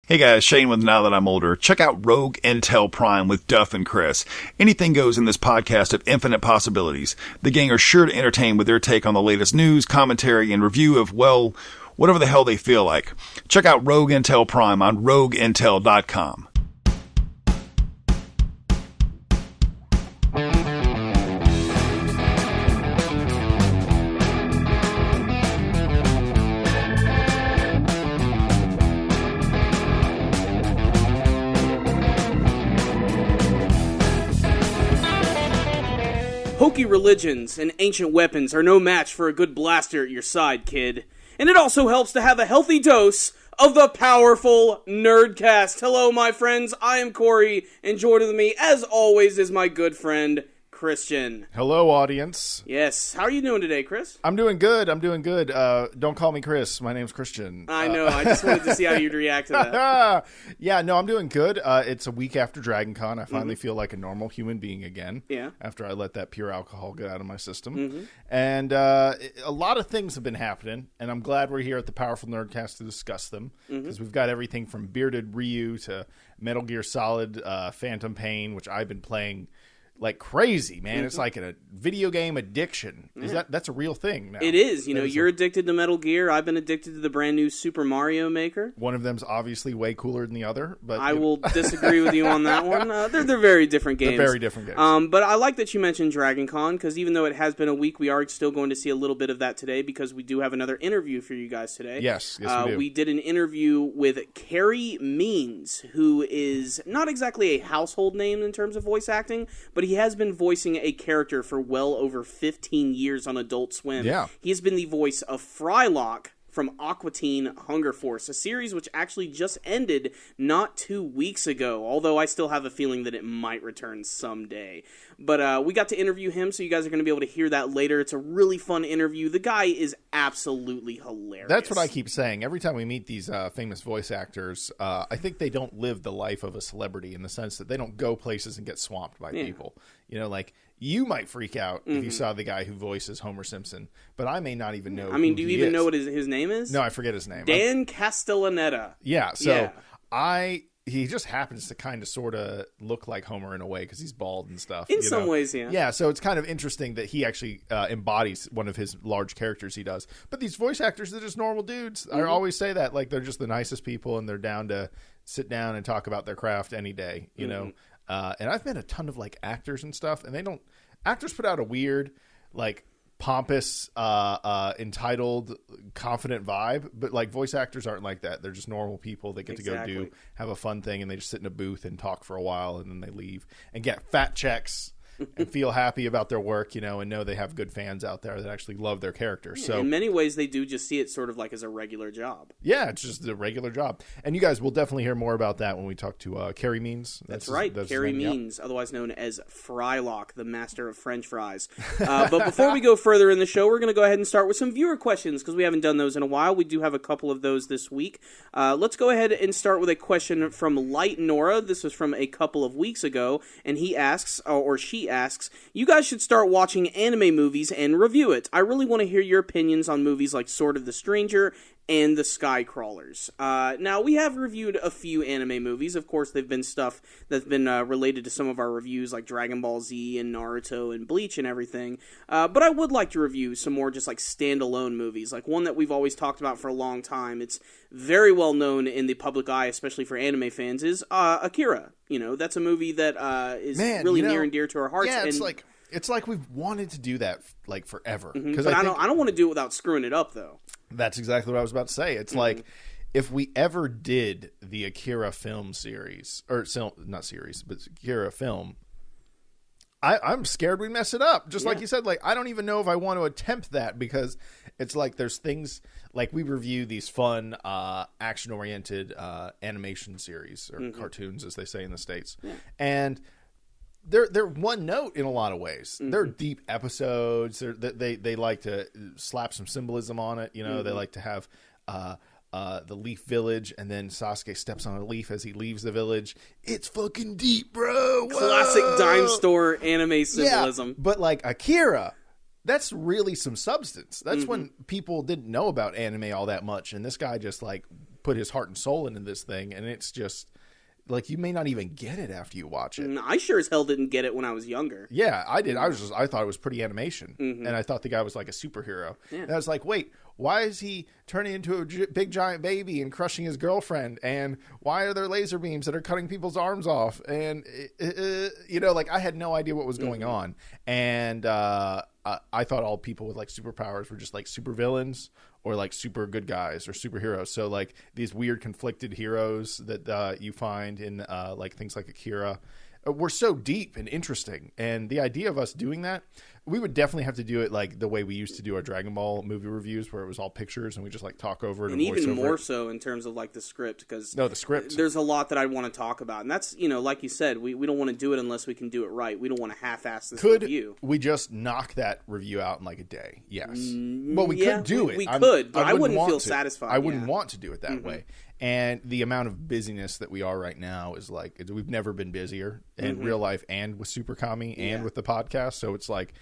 Hey guys, Shane with Now That I'm Older. Check out Rogue Intel Prime with Duff and Chris. Anything goes in this podcast of infinite possibilities. The gang are sure to entertain with their take on the latest news, commentary, and review of, well, whatever the hell they feel like. Check out Rogue Intel Prime on rogueintel.com. Hokey religions and ancient weapons are no match for a good blaster at your side, kid. And it also helps to have a healthy dose of the powerful Nerdcast. Hello, my friends. I am Corey, and joining with me, as always, is my good friend, Christian. Hello, audience. Yes. How are you doing today, Chris? I'm doing good. Don't call me Chris. My name's Christian. I know. I just wanted to see how you'd react to that. Yeah, no, I'm doing good. It's a week after Dragon Con. I finally feel like a normal human being again. Yeah. After I let that pure alcohol get out of my system. And a lot of things have been happening, and I'm glad we're here at the Powerful Nerdcast to discuss them. Because we've got everything from Bearded Ryu to Metal Gear Solid Phantom Pain, which I've been playing like crazy, man. It's like a video game addiction. That's a real thing now? It is. You're addicted to Metal Gear. I've been addicted to the brand new Super Mario Maker. One of them's obviously way cooler than the other, but I will disagree with you on that one. They're very different games. They're very different games. But I like that you mentioned Dragon Con, because even though it has been a week, we are still going to see a little bit of that today, because we do have another interview for you guys today. Yes, we do. We did an interview with Carey, who is not exactly a household name in terms of voice acting, but he has been voicing a character for well over 15 years on Adult Swim. Yeah. He has been the voice of Frylock from Aqua Teen Hunger Force, a series which actually just ended not 2 weeks ago, although I still have a feeling that it might return someday. But we got to interview him, so you guys are going to be able to hear that later. It's a really fun interview. The guy is absolutely hilarious. That's what I keep saying. Every time we meet these famous voice actors, I think they don't live the life of a celebrity in the sense that they don't go places and get swamped by people. Like, you might freak out if you saw the guy who voices Homer Simpson, but I may not even know do you even know what his name is? No, I forget his name. Dan Castellaneta. Yeah, so he just happens to kind of sort of look like Homer in a way because he's bald and stuff. In some ways, yeah. Yeah, so it's kind of interesting that he actually embodies one of his large characters he does. But these voice actors, they're just normal dudes. I always say that. Like, they're just the nicest people, and they're down to sit down and talk about their craft any day, you know. And I've met a ton of, like, actors and stuff, and actors put out a weird, like, pompous, entitled, confident vibe, but like voice actors aren't like that. They're just normal people. They get to go have a fun thing, and they just sit in a booth and talk for a while, and then they leave and get fat checks and feel happy about their work, and know they have good fans out there that actually love their characters. So in many ways, they do just see it sort of like as a regular job. Yeah, it's just a regular job. And you guys will definitely hear more about that when we talk to Carey. That's right. Carey, otherwise known as Frylock, the master of French fries. But before we go further in the show, we're going to go ahead and start with some viewer questions, because we haven't done those in a while. We do have a couple of those this week. Let's go ahead and start with a question from Light Nora. This was from a couple of weeks ago, and he asks, or she asks, you guys should start watching anime movies and review it. I really want to hear your opinions on movies like Sword of the Stranger and The Skycrawlers. Now, we have reviewed a few anime movies. Of course, they've been stuff that's been related to some of our reviews, like Dragon Ball Z and Naruto and Bleach and everything. But I would like to review some more just like standalone movies, like one that we've always talked about for a long time. It's very well known in the public eye, especially for anime fans, is Akira. That's a movie that is really near and dear to our hearts. Yeah, it's like we've wanted to do that like forever. But I don't want to do it without screwing it up, though. That's exactly what I was about to say. It's like, if we ever did the Akira film series, or not series, but Akira film, I'm scared we'd mess it up. Just like you said, like, I don't even know if I want to attempt that, because it's like there's things, like we review these fun, action-oriented animation series, or cartoons, as they say in the States. Yeah. And they're one note in a lot of ways. They're deep episodes. They like to slap some symbolism on it. They like to have the Leaf Village, and then Sasuke steps on a leaf as he leaves the village. It's fucking deep, bro. Whoa. Classic dime store anime symbolism. Yeah, but like Akira, that's really some substance. That's when people didn't know about anime all that much, and this guy just like put his heart and soul into this thing, and it's just like you may not even get it after you watch it. I sure as hell didn't get it when I was younger. Yeah, I did. I thought it was pretty animation, and I thought the guy was like a superhero. Yeah. And I was like, wait, why is he turning into a big giant baby and crushing his girlfriend? And why are there laser beams that are cutting people's arms off? And like I had no idea what was going on. And I thought all people with like superpowers were just like super villains or like super good guys or superheroes. So like these weird conflicted heroes that you find in like things like Akira were so deep and interesting. And the idea of us doing that, we would definitely have to do it like the way we used to do our Dragon Ball movie reviews, where it was all pictures and we just like talk over it and even more so in terms of like the script, because the script, there's a lot that I want to talk about, and that's like you said, we don't want to do it unless we can do it right. We don't want to half-ass this review. We just knock that review out in like a day? Yes. Well, we could do it. We could, but I wouldn't feel satisfied. I wouldn't want to do it that way. And the amount of busyness that we are right now is like, we've never been busier in real life and with Super Kami and with the podcast. So it's like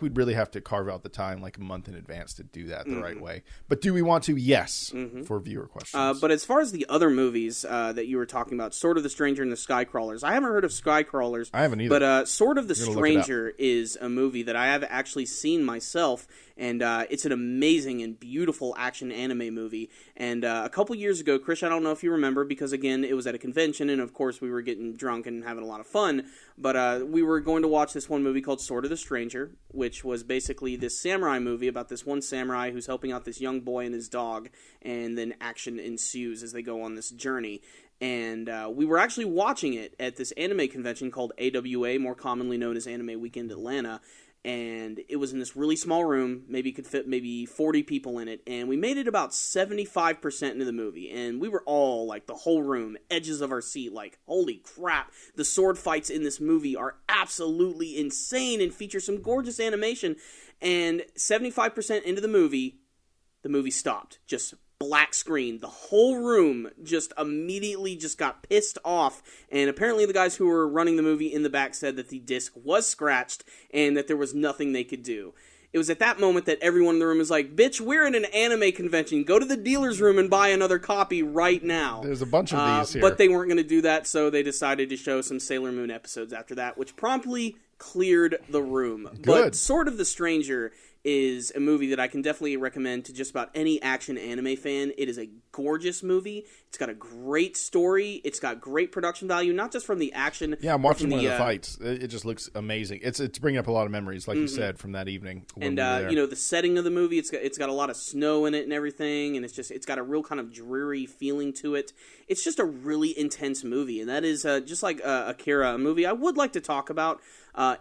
we'd really have to carve out the time like a month in advance to do that the right way. But do we want to? Yes, for viewer questions. But as far as the other movies that you were talking about, Sword of the Stranger and the Skycrawlers, I haven't heard of Skycrawlers. I haven't either. But Sword of the Stranger is a movie that I have actually seen myself, and it's an amazing and beautiful action anime movie. And a couple years ago, Chris, I don't know if you remember, because again, it was at a convention, and of course we were getting drunk and having a lot of fun, but we were going to watch this one movie called Sword of the Stranger, which was basically this samurai movie about this one samurai who's helping out this young boy and his dog, and then action ensues as they go on this journey. And we were actually watching it at this anime convention called AWA, more commonly known as Anime Weekend Atlanta, and it was in this really small room. Maybe could fit maybe 40 people in it, and we made it about 75% into the movie, and we were all, like, the whole room, edges of our seat, like, holy crap, the sword fights in this movie are absolutely insane and feature some gorgeous animation, and 75% into the movie stopped, just black screen. The whole room just immediately just got pissed off, and apparently the guys who were running the movie in the back said that the disc was scratched and that there was nothing they could do. It was at that moment that everyone in the room was like, bitch, we're in an anime convention. Go to the dealer's room and buy another copy right now. There's a bunch of these here. But they weren't going to do that, so they decided to show some Sailor Moon episodes after that, which promptly cleared the room. Good. But Sword of the Stranger is a movie that I can definitely recommend to just about any action anime fan. It is a gorgeous movie. It's got a great story. It's got great production value, not just from the action. Yeah, I'm watching one of the fights. It just looks amazing. It's bringing up a lot of memories, like you said, from that evening. And the setting of the movie, it's got a lot of snow in it and everything, and it's got a real kind of dreary feeling to it. It's just a really intense movie, and that is just like Akira, a movie I would like to talk about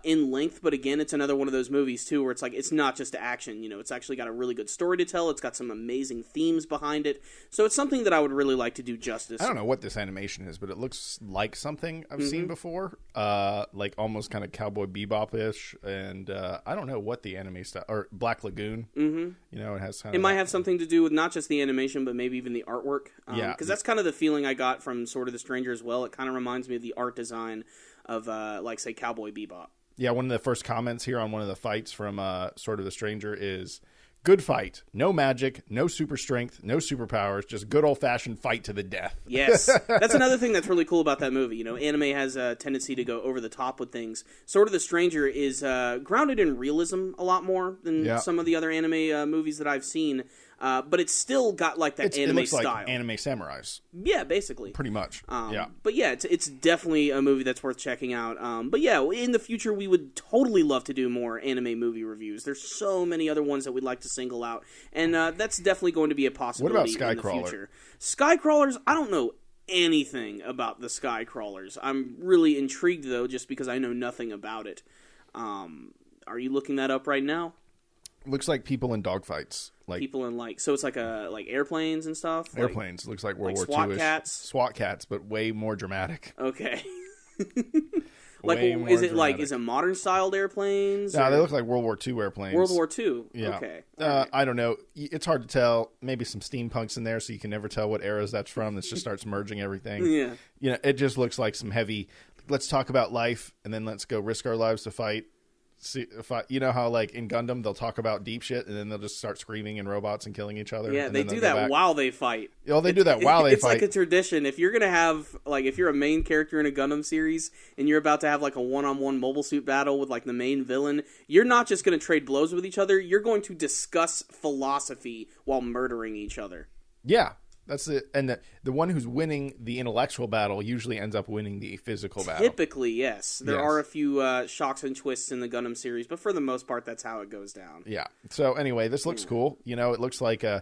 in length, but again, it's another one of those movies too where it's like it's not just action. It's actually got a really good story to tell. It's got some amazing themes behind it, so it's something that I would really like to do justice. I don't know what this animation is, but it looks like something I've seen before, like almost kind of Cowboy Bebop-ish, and I don't know what the anime style, or Black Lagoon. It has kind of. It might have something to do with not just the animation, but maybe even the artwork. Because that's kind of the feeling I got from Sword of the Stranger as well. It kind of reminds me of the art design of, like, say, Cowboy Bebop. Yeah, one of the first comments here on one of the fights from Sword of the Stranger is, good fight. No magic, no super strength, no superpowers, just good old-fashioned fight to the death. Yes. That's another thing that's really cool about that movie. Anime has a tendency to go over the top with things. Sword of the Stranger is grounded in realism a lot more than some of the other anime movies that I've seen. But it's still got like that anime it looks style. Like anime samurais. Yeah, basically. Pretty much. But yeah, it's definitely a movie that's worth checking out. But yeah, in the future we would totally love to do more anime movie reviews. There's so many other ones that we'd like to single out, and that's definitely going to be a possibility in the future. Skycrawlers, I don't know anything about the Skycrawlers. I'm really intrigued though, just because I know nothing about it. Are you looking that up right now? Looks like people in dogfights. Like people in so it's like airplanes and stuff. Airplanes. Looks like World War SWAT II-ish. cats. SWAT cats, but way more dramatic. Okay. Is it modern styled airplanes? No, they look like World War II airplanes. World War II. Yeah. Okay. Right. I don't know. It's hard to tell. Maybe some steampunks in there, so you can never tell what eras that's from. This just starts merging everything. Yeah. It just looks like some heavy. Let's talk about life, and then let's go risk our lives to fight you know how like in Gundam they'll talk about deep shit and then they'll just start screaming in robots and killing each other. Yeah, they do that while they fight. Oh, they do that while they fight. It's like a tradition. If you're gonna have like if you're a main character in a Gundam series and you're about to have like a one-on-one mobile suit battle with like the main villain, you're not just gonna trade blows with each other. You're going to discuss philosophy while murdering each other. Yeah. That's it, and the one who's winning the intellectual battle usually ends up winning the physical battle. Typically, yes. There are a few shocks and twists in the Gundam series, but for the most part, that's how it goes down. Yeah. So anyway, this looks cool. You know, it looks like I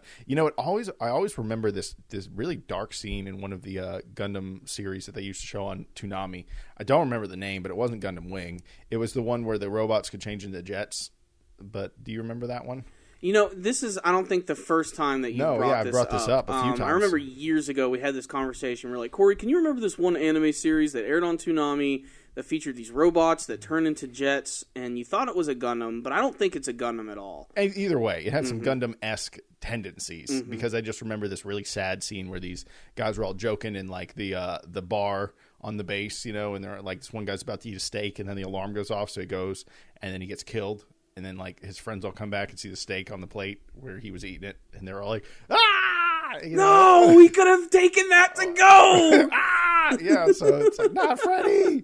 always remember this really dark scene in one of the Gundam series that they used to show on Toonami. I don't remember the name, but it wasn't Gundam Wing. It was the one where the robots could change into jets. But do you remember that one? You know, this is, I don't think, the first time that you brought this up. A few times. I remember years ago we had this conversation. We're like, Corey, can you remember this one anime series that aired on Toonami that featured these robots that turn into jets? And you thought it was a Gundam, but I don't think it's a Gundam at all. Either way, it had some Gundam-esque tendencies because I just remember this really sad scene where these guys were all joking in like the bar on the base, you know, and they're like, this one guy's about to eat a steak and then the alarm goes off, so he goes and then he gets killed. And then, like, his friends all come back and see the steak on the plate where he was eating it. And they're all like, ah! You know? No! We could have taken that to go! Ah! Yeah, so it's like, not Freddy!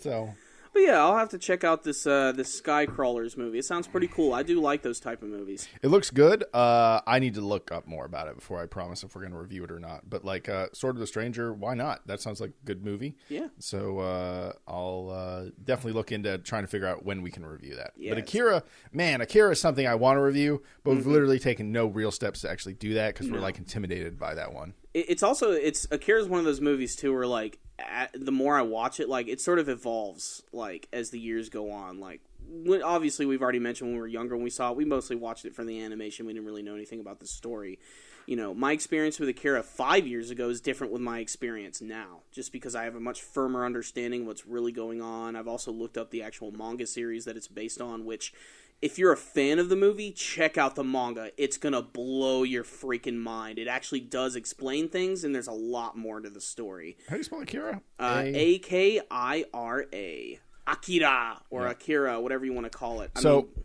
So... But yeah, I'll have to check out this Skycrawlers movie. It sounds pretty cool. I do like those type of movies. It looks good. I need to look up more about it before I promise if we're going to review it or not. But like Sword of the Stranger, why not? That sounds like a good movie. Yeah. So I'll definitely look into trying to figure out when we can review that. Yes. But Akira is something I want to review, but we've literally taken no real steps to actually do that because we're like intimidated by that one. Akira's one of those movies too where like the more I watch it, like it sort of evolves like as the years go on. Like obviously we've already mentioned when we were younger when we saw it, we mostly watched it for the animation. We didn't really know anything about the story. You know, my experience with Akira 5 years ago is different with my experience now, just because I have a much firmer understanding of what's really going on. I've also looked up the actual manga series that it's based on, which if you're a fan of the movie, check out the manga. It's going to blow your freaking mind. It actually does explain things, and there's a lot more to the story. How do you spell Akira? Akira. Akira, or Akira, whatever you want to call it.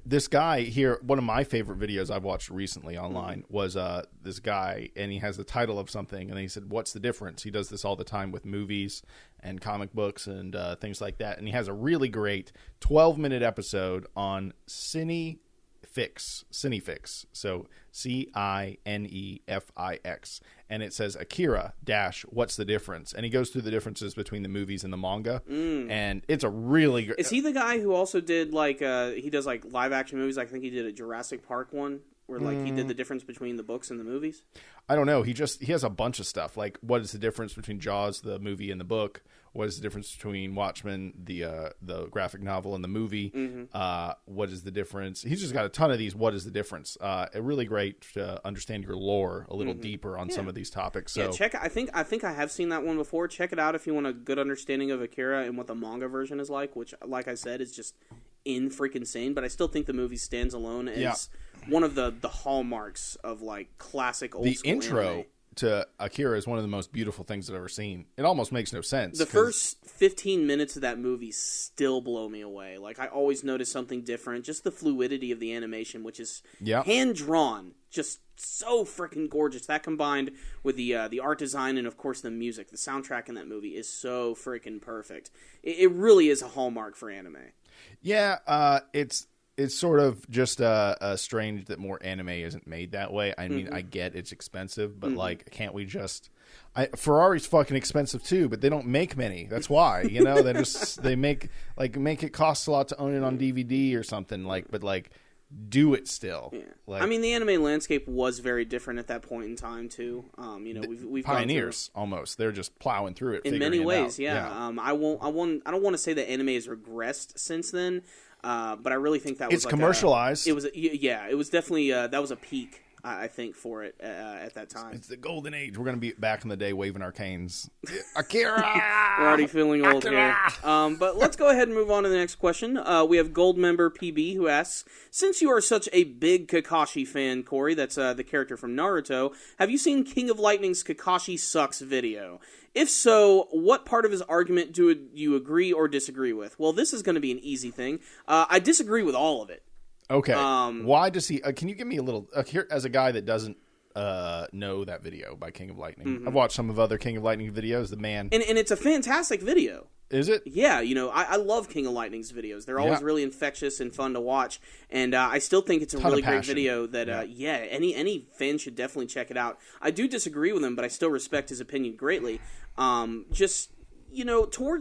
This guy here, one of my favorite videos I've watched recently online was this guy, and he has the title of something, and he said, what's the difference? He does this all the time with movies and comic books and things like that, and he has a really great 12-minute episode on Cinefix. So Cinefix. And it says Akira - what's the difference? And he goes through the differences between the movies and the manga. And it's a really great... Is he the guy who also did like he does like live action movies? I think he did a Jurassic Park one where like he did the difference between the books and the movies. I don't know. He has a bunch of stuff. Like, what is the difference between Jaws, the movie, and the book? What is the difference between Watchmen, the graphic novel, and the movie? What is the difference? He's just got a ton of these. What is the difference? Really great to understand your lore a little deeper on some of these topics. So check. I think I have seen that one before. Check it out if you want a good understanding of Akira and what the manga version is like. Which, like I said, is just freaking insane. But I still think the movie stands alone as one of the hallmarks of like classic old school intro anime. To Akira is one of the most beautiful things I've ever seen. It almost makes no sense. The first 15 minutes of that movie still blow me away. Like, I always notice something different. Just the fluidity of the animation, which is hand-drawn. Just so freaking gorgeous. That combined with the art design and, of course, the music. The soundtrack in that movie is so freaking perfect. It really is a hallmark for anime. Yeah, it's sort of just strange that more anime isn't made that way. I mean, I get it's expensive, but like, can't we just? Ferrari's fucking expensive too, but they don't make many. That's why, you know, they make it cost a lot to own it on DVD or something. But do it still. Yeah. I mean, the anime landscape was very different at that point in time too. You know, we've pioneers almost. They're just plowing through it in many ways. Yeah. I don't want to say that anime has regressed since then. But I really think that was commercialized. It was definitely that was a peak I think, for it at that time. It's the golden age. We're going to be back in the day waving our canes. Akira! We're already feeling old here. But let's go ahead and move on to the next question. We have Gold Member PB who asks, since you are such a big Kakashi fan, Corey, that's the character from Naruto, have you seen King of Lightning's Kakashi Sucks video? If so, what part of his argument do you agree or disagree with? Well, this is going to be an easy thing. I disagree with all of it. Okay. Why does he... can you give me a little... here, as a guy that doesn't know that video by King of Lightning. Mm-hmm. I've watched some of other King of Lightning videos. The man... And it's a fantastic video. Is it? Yeah, I love King of Lightning's videos. They're always really infectious and fun to watch. And I still think it's a really great video that, any fan should definitely check it out. I do disagree with him, but I still respect his opinion greatly. Towards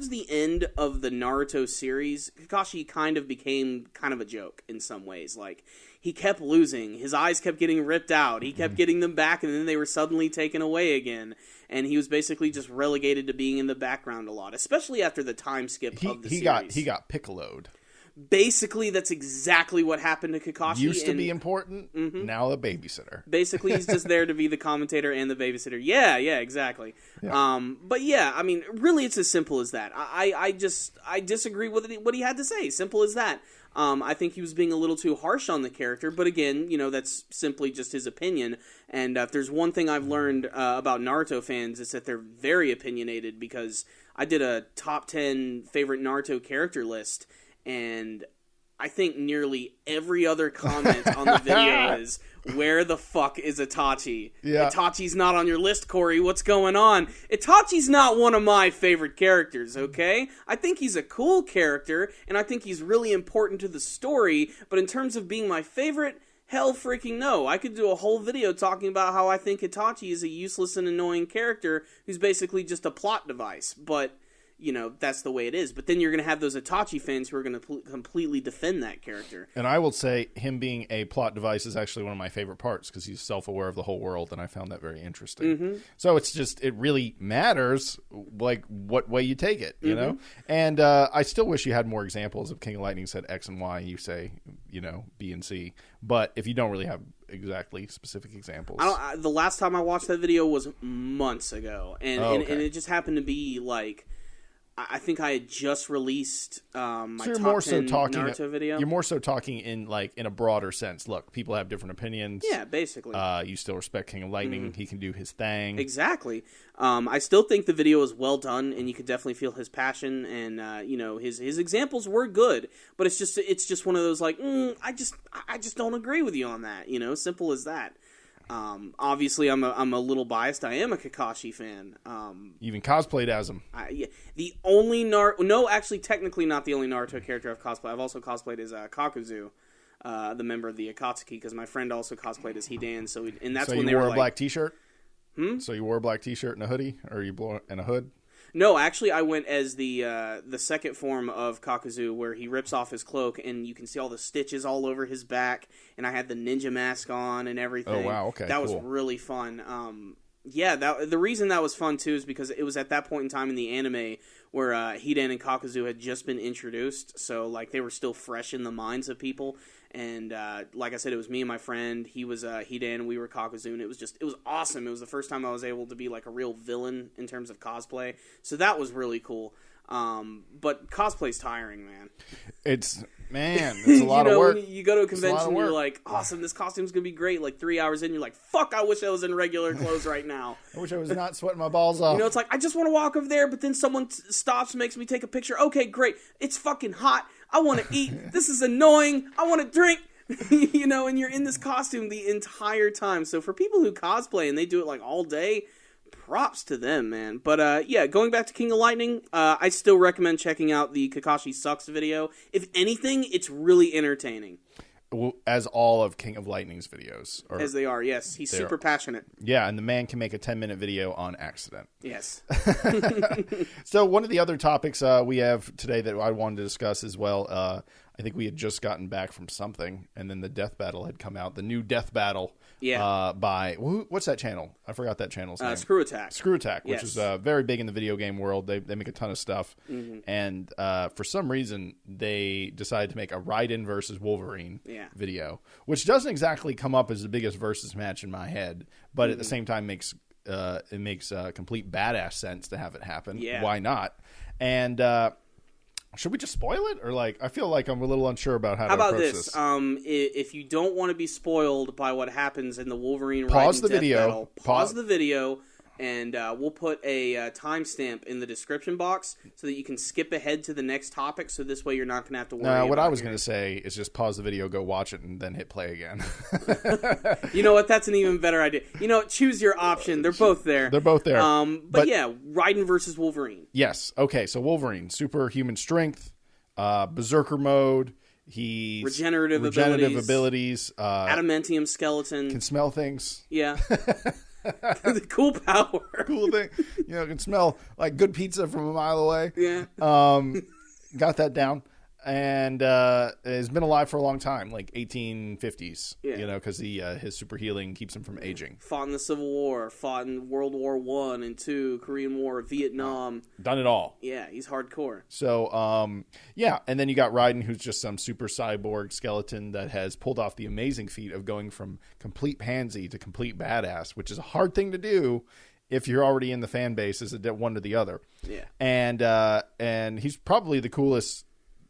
the end of the Naruto series, Kakashi kind of became kind of a joke in some ways. Like, he kept losing. His eyes kept getting ripped out. He kept getting them back, and then they were suddenly taken away again. And he was basically just relegated to being in the background a lot, especially after the time skip of the series. He got piccoloed. Basically, that's exactly what happened to Kakashi. Used to be important, now a babysitter. Basically, he's just there to be the commentator and the babysitter. Yeah, exactly. Yeah. But yeah, I mean, really, it's as simple as that. I disagree with what he had to say. Simple as that. I think he was being a little too harsh on the character, but again, that's simply just his opinion. And if there's one thing I've learned about Naruto fans, it's that they're very opinionated, because I did a top 10 favorite Naruto character list, and I think nearly every other comment on the video is, where the fuck is Itachi? Yeah. Itachi's not on your list, Corey. What's going on? Itachi's not one of my favorite characters, okay? I think he's a cool character, and I think he's really important to the story, but in terms of being my favorite, hell freaking no. I could do a whole video talking about how I think Itachi is a useless and annoying character who's basically just a plot device, but... that's the way it is. But then you're going to have those Itachi fans who are going to completely defend that character. And I will say him being a plot device is actually one of my favorite parts, because he's self-aware of the whole world, and I found that very interesting. Mm-hmm. So it's just, it really matters, like, what way you take it, you know? And I still wish you had more examples of King of Lightning said X and Y, you say, B and C. But if you don't really have exactly specific examples. The last time I watched that video was months ago. And it just happened to be, like... I think I had just released my top 10 Naruto video. You're more so talking in a broader sense. Look, people have different opinions. Yeah, basically. You still respect King of Lightning. He can do his thing. Exactly. I still think the video is well done, and you could definitely feel his passion, and his examples were good. But it's just one of those I just don't agree with you on that. Simple as that. Obviously, I'm a little biased. I am a Kakashi fan. You even cosplayed as him. The only technically not the only Naruto character I've cosplayed. I've also cosplayed as Kakuzu, the member of the Akatsuki, because my friend also cosplayed as Hidan. So when they wore a black T-shirt. So you wore a black T-shirt and a hoodie, or and a hood? No, actually, I went as the second form of Kakuzu, where he rips off his cloak, and you can see all the stitches all over his back, and I had the ninja mask on and everything. Oh, wow, okay, that was really fun. The reason that was fun, too, is because it was at that point in time in the anime where Hidan and Kakuzu had just been introduced, so, they were still fresh in the minds of people. And like I said, it was me and my friend. He was Hidan, we were Kakuzu, and it was awesome. It was the first time I was able to be a real villain in terms of cosplay. So that was really cool. But cosplay's tiring, man. It's a lot of work. You go to a convention, you're like, awesome, this costume's going to be great. 3 hours in, you're like, fuck, I wish I was in regular clothes right now. I wish I was not sweating my balls off. It's I just want to walk over there, but then someone stops, makes me take a picture. Okay, great. It's fucking hot. I want to eat. This is annoying. I want to drink. And you're in this costume the entire time. So for people who cosplay and they do it all day, props to them, man. But going back to King of Lightning, I still recommend checking out the Kakashi Sucks video. If anything, it's really entertaining. Well, as all of King of Lightning's videos. As they are, yes. He's super passionate. Yeah, and the man can make a 10-minute video on accident. Yes. So one of the other topics we have today that I wanted to discuss as well, I think we had just gotten back from something, and then the Death Battle had come out. The new Death Battle by... What's that channel? I forgot that channel's name. Screw Attack. Screw Attack, which is very big in the video game world. They make a ton of stuff. And for some reason, they decided to make a Raiden versus Wolverine video, which doesn't exactly come up as the biggest versus match in my head, but at the same time makes complete badass sense to have it happen. Yeah. Why not? And... should we just spoil it, or I feel like I'm a little unsure about how to approach this. If you don't want to be spoiled by what happens in the Wolverine pause the Death video. Battle, pause the video, and we'll put a timestamp in the description box so that you can skip ahead to the next topic. So this way you're not going to have to worry. No, what I was going to say is just pause the video, go watch it, and then hit play again. You know what? That's an even better idea. You know, choose your option. They're both there. They're both there. But yeah, Raiden versus Wolverine. Yes. Okay. So Wolverine, superhuman strength, berserker mode. He's regenerative abilities. Adamantium skeleton. Can smell things. Yeah. Cool power. Cool thing. Can smell like good pizza from a mile away. Yeah. Got that down. And has been alive for a long time, like 1850s. Yeah. Because his super healing keeps him from aging. Fought in the Civil War, fought in World War I and II, Korean War, Vietnam. Done it all. Yeah, he's hardcore. So, and then you got Raiden, who's just some super cyborg skeleton that has pulled off the amazing feat of going from complete pansy to complete badass, which is a hard thing to do if you're already in the fan base as one to the other. Yeah. And he's probably the coolest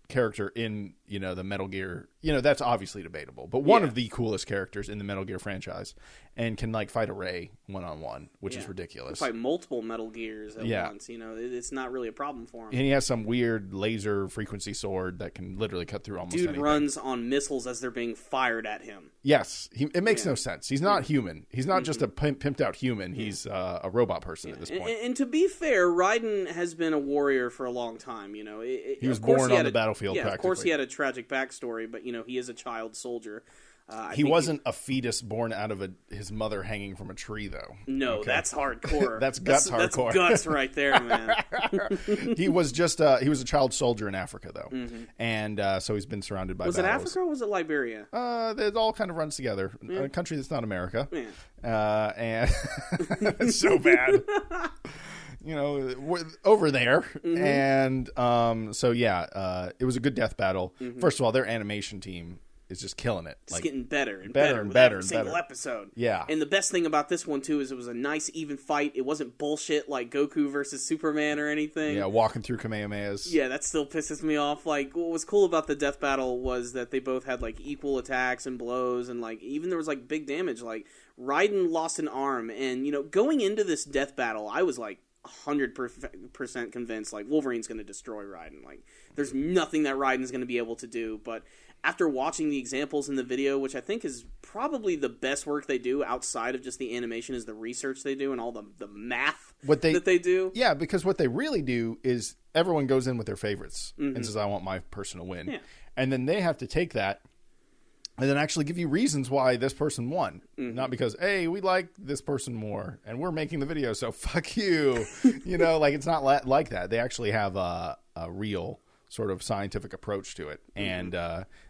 character in the Metal Gear. That's obviously debatable, but one of the coolest characters in the Metal Gear franchise, and can fight a Ray one-on-one, which is ridiculous. Fight multiple Metal Gears at once. It's not really a problem for him. And he has some weird laser frequency sword that can literally cut through almost anything. Runs on missiles as they're being fired at him. Yes, it makes no sense. He's not human. He's not just a pimped out human. He's a robot person at this point. And to be fair, Raiden has been a warrior for a long time. He was born on the battlefield. Yeah, practically. Of course he had a tragic backstory, but he is a child soldier. He wasn't a fetus born out of his mother hanging from a tree, though. No, okay. That's hardcore. That's hardcore. That's guts right there, man. He was he was a child soldier in Africa, though, and so he's been surrounded by. Was it Africa or was it Liberia? It all kind of runs together. Yeah. A country that's not America. Yeah. And it's so bad. Over there. And it was a good death battle. First of all, their animation team is just killing it. It's getting better and better with every single episode. Yeah. And the best thing about this one, too, is it was a nice, even fight. It wasn't bullshit like Goku versus Superman or anything. Yeah, walking through Kamehamehas. Yeah, that still pisses me off. What was cool about the death battle was that they both had, equal attacks and blows, and, even there was, big damage. Raiden lost an arm, and, going into this death battle, I was, 100% convinced, Wolverine's going to destroy Raiden. There's nothing that Raiden's going to be able to do, but after watching the examples in the video, which I think is probably the best work they do outside of just the animation, is the research they do and all the math that they do. Yeah, because what they really do is everyone goes in with their favorites and says, I want my person to win. Yeah. And then they have to take that and then actually give you reasons why this person won. Not because, hey, we like this person more and we're making the video, so fuck you. It's not like that. They actually have a real sort of scientific approach to it. And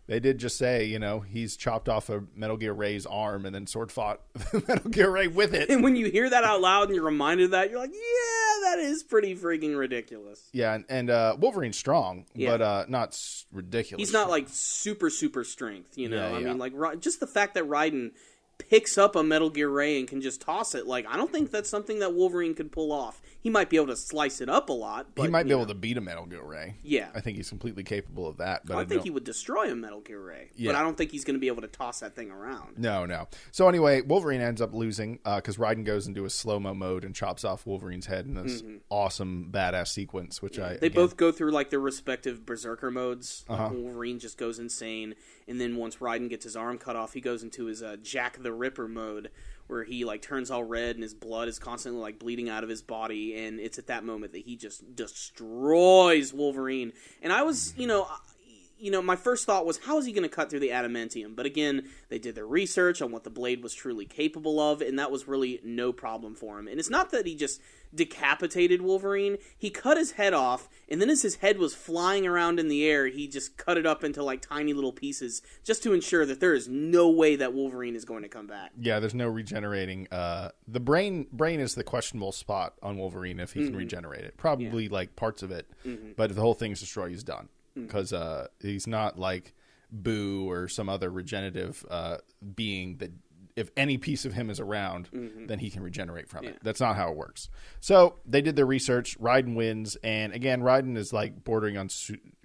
they did just say, he's chopped off a Metal Gear Ray's arm and then sword fought Metal Gear Ray with it. And when you hear that out loud and you're reminded of that, you're like, yeah, that is pretty freaking ridiculous. Yeah, and Wolverine's strong, but not ridiculous. He's not super, super strength, Yeah, I mean, just the fact that Raiden picks up a Metal Gear Ray and can just toss it, I don't think that's something that Wolverine could pull off. He might be able to slice it up a lot, but he might be able to beat a Metal Gear Ray. Yeah. I think he's completely capable of that. But I think he would destroy a Metal Gear Ray, but I don't think he's going to be able to toss that thing around. No. So anyway, Wolverine ends up losing because Raiden goes into a slow-mo mode and chops off Wolverine's head in this awesome, badass sequence, which They both go through, their respective berserker modes. Wolverine just goes insane, and then once Raiden gets his arm cut off, he goes into his Jack the Ripper mode, where he turns all red and his blood is constantly bleeding out of his body, and it's at that moment that he just destroys Wolverine. And I was, my first thought was, how is he going to cut through the adamantium? But again, they did their research on what the blade was truly capable of, and that was really no problem for him. And it's not that he just decapitated Wolverine. He cut his head off, and then as his head was flying around in the air, he just cut it up into like tiny little pieces just to ensure that there is no way that Wolverine is going to come back. Yeah, there's no regenerating. The brain is the questionable spot on Wolverine if he can regenerate it. Probably like parts of it, but if the whole thing's destroyed, he's done. Because he's not like Boo or some other regenerative being that if any piece of him is around, then he can regenerate from it. That's not how it works. So they did their research. Raiden wins. And again, Raiden is like bordering on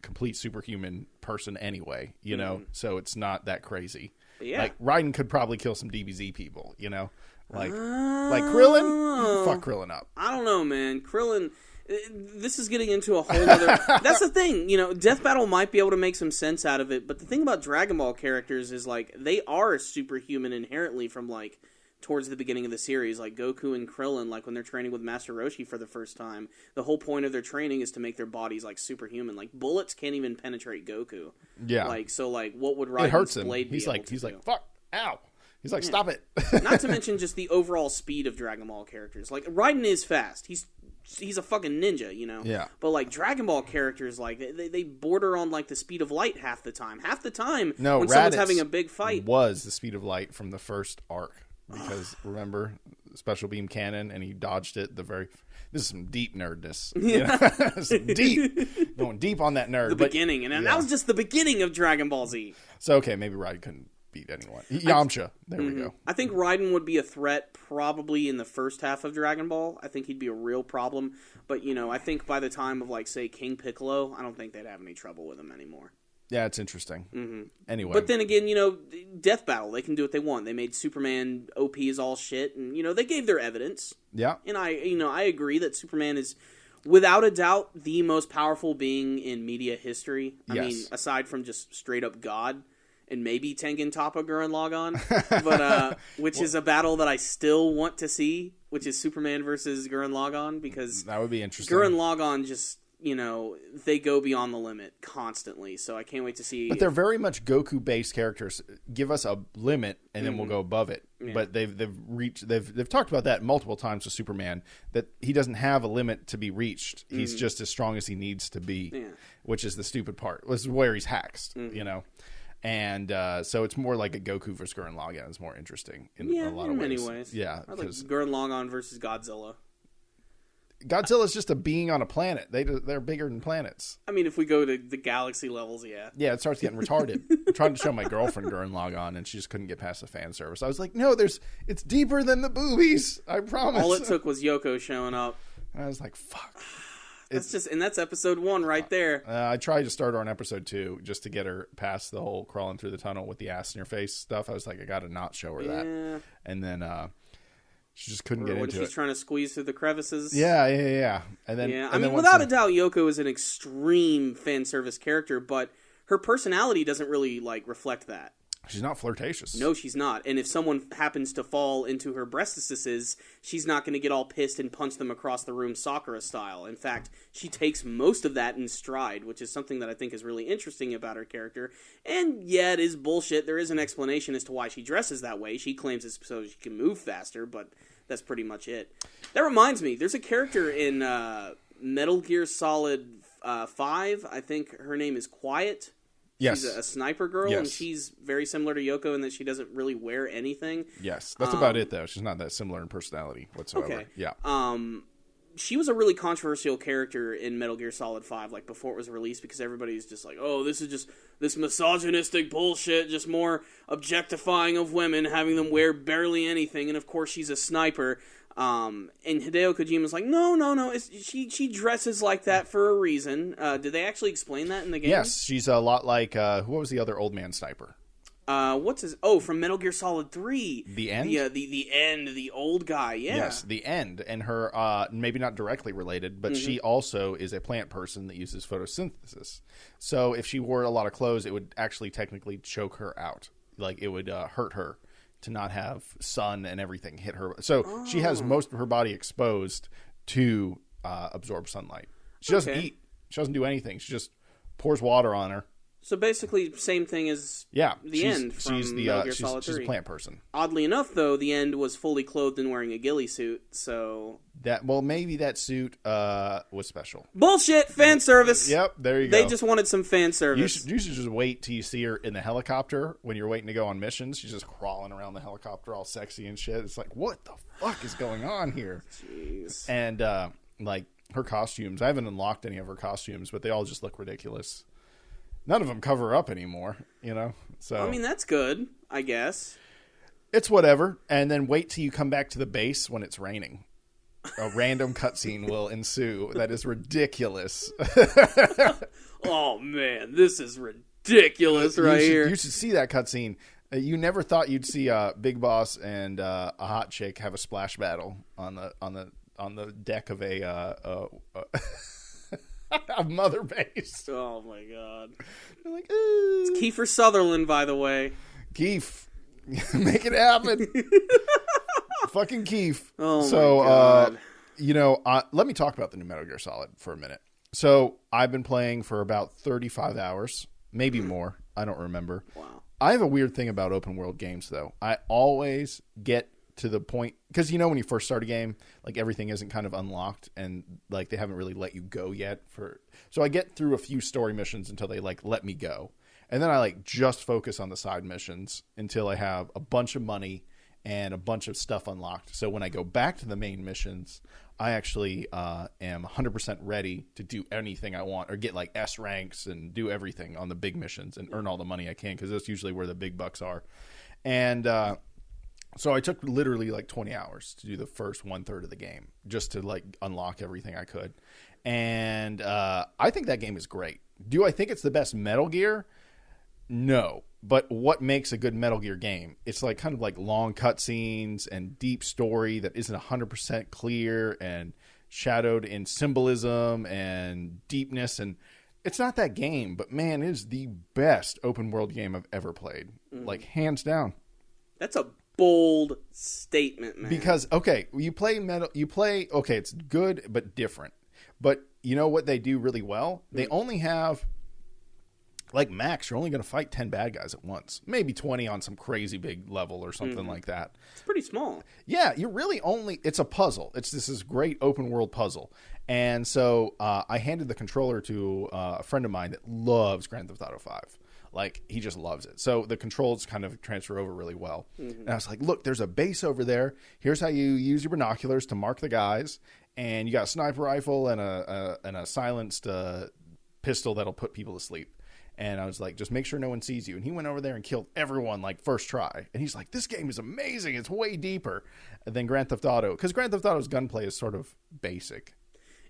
complete superhuman person anyway, you know, so it's not that crazy. Yeah. Like Raiden could probably kill some DBZ people, you know, like Krillin. Fuck Krillin up. I don't know, man. Krillin. This is getting into a whole other... That's the thing, Death Battle might be able to make some sense out of it, but the thing about Dragon Ball characters is, like, they are superhuman inherently from, like, towards the beginning of the series. Like, Goku and Krillin, like, when they're training with Master Roshi for the first time, the whole point of their training is to make their bodies, like, superhuman. Like, bullets can't even penetrate Goku. Yeah. Like, so, like, what would Raiden's blade be able to do? He's like, fuck, ow. He's like, stop it. Not to mention just the overall speed of Dragon Ball characters. Like, Raiden is fast. He's a fucking ninja, Yeah. But, like, Dragon Ball characters, like, they border on, like, the speed of light half the time. Half the time, when someone's having a big fight... was the speed of light from the first arc. Because, remember, Special Beam Cannon, and he dodged it This is some deep nerdness. Some deep. Going deep on that nerd. Beginning. And that was just the beginning of Dragon Ball Z. So, okay, maybe Raiden couldn't beat anyone. Yamcha. There we go. I think Raiden would be a threat probably in the first half of Dragon Ball. I think he'd be a real problem. But, I think by the time of, like, say, King Piccolo, I don't think they'd have any trouble with him anymore. Yeah, it's interesting. Anyway. But then again, Death Battle, they can do what they want. They made Superman OP as all shit, and, they gave their evidence. Yeah. And I agree that Superman is, without a doubt, the most powerful being in media history. I mean, aside from just straight up God. And maybe Tengen Toppa Gurren Lagann, but which is a battle that I still want to see, which is Superman versus Gurren Lagann, because that would be interesting. Gurren Lagann just, they go beyond the limit constantly, so I can't wait to see. But they're very much Goku-based characters. Give us a limit, and then we'll go above it. Yeah. But they've talked about that multiple times with Superman, that he doesn't have a limit to be reached. He's just as strong as he needs to be, which is the stupid part. This is where he's hacked, And so it's more like a Goku versus Gurren Lagann is more interesting in a lot of ways. In many ways. Yeah. I like Gurren Lagann versus Godzilla. Godzilla's just a being on a planet. They're bigger than planets. I mean, if we go to the galaxy levels, yeah. Yeah, it starts getting retarded. I'm trying to show my girlfriend Gurren Lagann, and she just couldn't get past the fan service. I was like, no, it's deeper than the boobies. I promise. All it took was Yoko showing up. I was like, fuck. That's episode 1 right there. I tried to start her on episode 2 just to get her past the whole crawling through the tunnel with the ass in your face stuff. I was like, I got to not show her that. And then she just couldn't get into it. When she's trying to squeeze through the crevices. Yeah. And then, I mean, without a doubt, Yoko is an extreme fan service character, but her personality doesn't really reflect that. She's not flirtatious. No, she's not. And if someone happens to fall into her breastises, she's not going to get all pissed and punch them across the room Sakura style. In fact, she takes most of that in stride, which is something that I think is really interesting about her character. And yeah, it is bullshit. There is an explanation as to why she dresses that way. She claims it's so she can move faster, but that's pretty much it. That reminds me, there's a character in Metal Gear Solid 5. I think her name is Quiet. Yes. She's a sniper girl, and she's very similar to Yoko in that she doesn't really wear anything. Yes, that's about it, though. She's not that similar in personality whatsoever. Okay. Yeah. She was a really controversial character in Metal Gear Solid 5, before it was released, because everybody's just like, oh, this is just this misogynistic bullshit, just more objectifying of women, having them wear barely anything, and of course she's a sniper. And Hideo Kojima's like, no, she dresses like that for a reason. Did they actually explain that in the game? Yes, she's a lot like, what was the other old man sniper? From Metal Gear Solid 3. The End? The End, the old guy, yeah. Yes, The End, and her, maybe not directly related, but she also is a plant person that uses photosynthesis. So if she wore a lot of clothes, it would actually technically choke her out. It would hurt her to not have sun and everything hit her. So she has most of her body exposed to absorb sunlight. She doesn't eat. She doesn't do anything. She just pours water on her. So basically, same thing as the end from Metal Gear Solid 3. She's a plant person. Oddly enough, though, the end was fully clothed and wearing a ghillie suit, so... Maybe that suit was special. Bullshit! Fan service! Yep, there you go. They just wanted some fan service. You should just wait till you see her in the helicopter when you're waiting to go on missions. She's just crawling around the helicopter all sexy and shit. It's like, what the fuck is going on here? Jeez. And, her costumes, I haven't unlocked any of her costumes, but they all just look ridiculous. None of them cover up anymore, So I mean, that's good, I guess. It's whatever. And then wait till you come back to the base when it's raining. A random cutscene will ensue. That is ridiculous. Oh, man, this is ridiculous here. You should see that cutscene. You never thought you'd see Big Boss and a hot chick have a splash battle on the deck of a mother base. Oh my god! You're like, it's Kiefer Sutherland, by the way. Keith, make it happen. Fucking Keith. Oh my god! Let me talk about the new Metal Gear Solid for a minute. So I've been playing for about 35 hours, maybe more. I don't remember. Wow. I have a weird thing about open world games, though. I always get to the point, because when you first start a game, like everything isn't kind of unlocked and like they haven't really let you go yet. So I get through a few story missions until they like let me go, and then I like just focus on the side missions until I have a bunch of money and a bunch of stuff unlocked. So when I go back to the main missions, I actually am 100% ready to do anything I want, or get like S ranks and do everything on the big missions and earn all the money I can, because that's usually where the big bucks are. And so I took literally like 20 hours to do the first 1/3 of the game, just to like unlock everything I could. And I think that game is great. Do I think it's the best Metal Gear? No. But what makes a good Metal Gear game? It's like kind of like long cutscenes and deep story that isn't 100% clear and shadowed in symbolism and deepness. And it's not that game, but man, it is the best open world game I've ever played. Like hands down. That's a bold statement, man. Because it's good but different. But you know what they do really well? They only have, like max, you're only going to fight 10 bad guys at once. Maybe 20 on some crazy big level or something like that. It's pretty small. Yeah, you're really it's a puzzle. This is great open world puzzle. And so I handed the controller to a friend of mine that loves Grand Theft Auto 5. Like, he just loves it. So the controls kind of transfer over really well. And I was like, look, there's a base over there. Here's how you use your binoculars to mark the guys. And you got a sniper rifle and a silenced pistol that'll put people to sleep. And I was like, just make sure no one sees you. And he went over there and killed everyone, like, first try. And he's like, this game is amazing. It's way deeper than Grand Theft Auto. Because Grand Theft Auto's gunplay is sort of basic.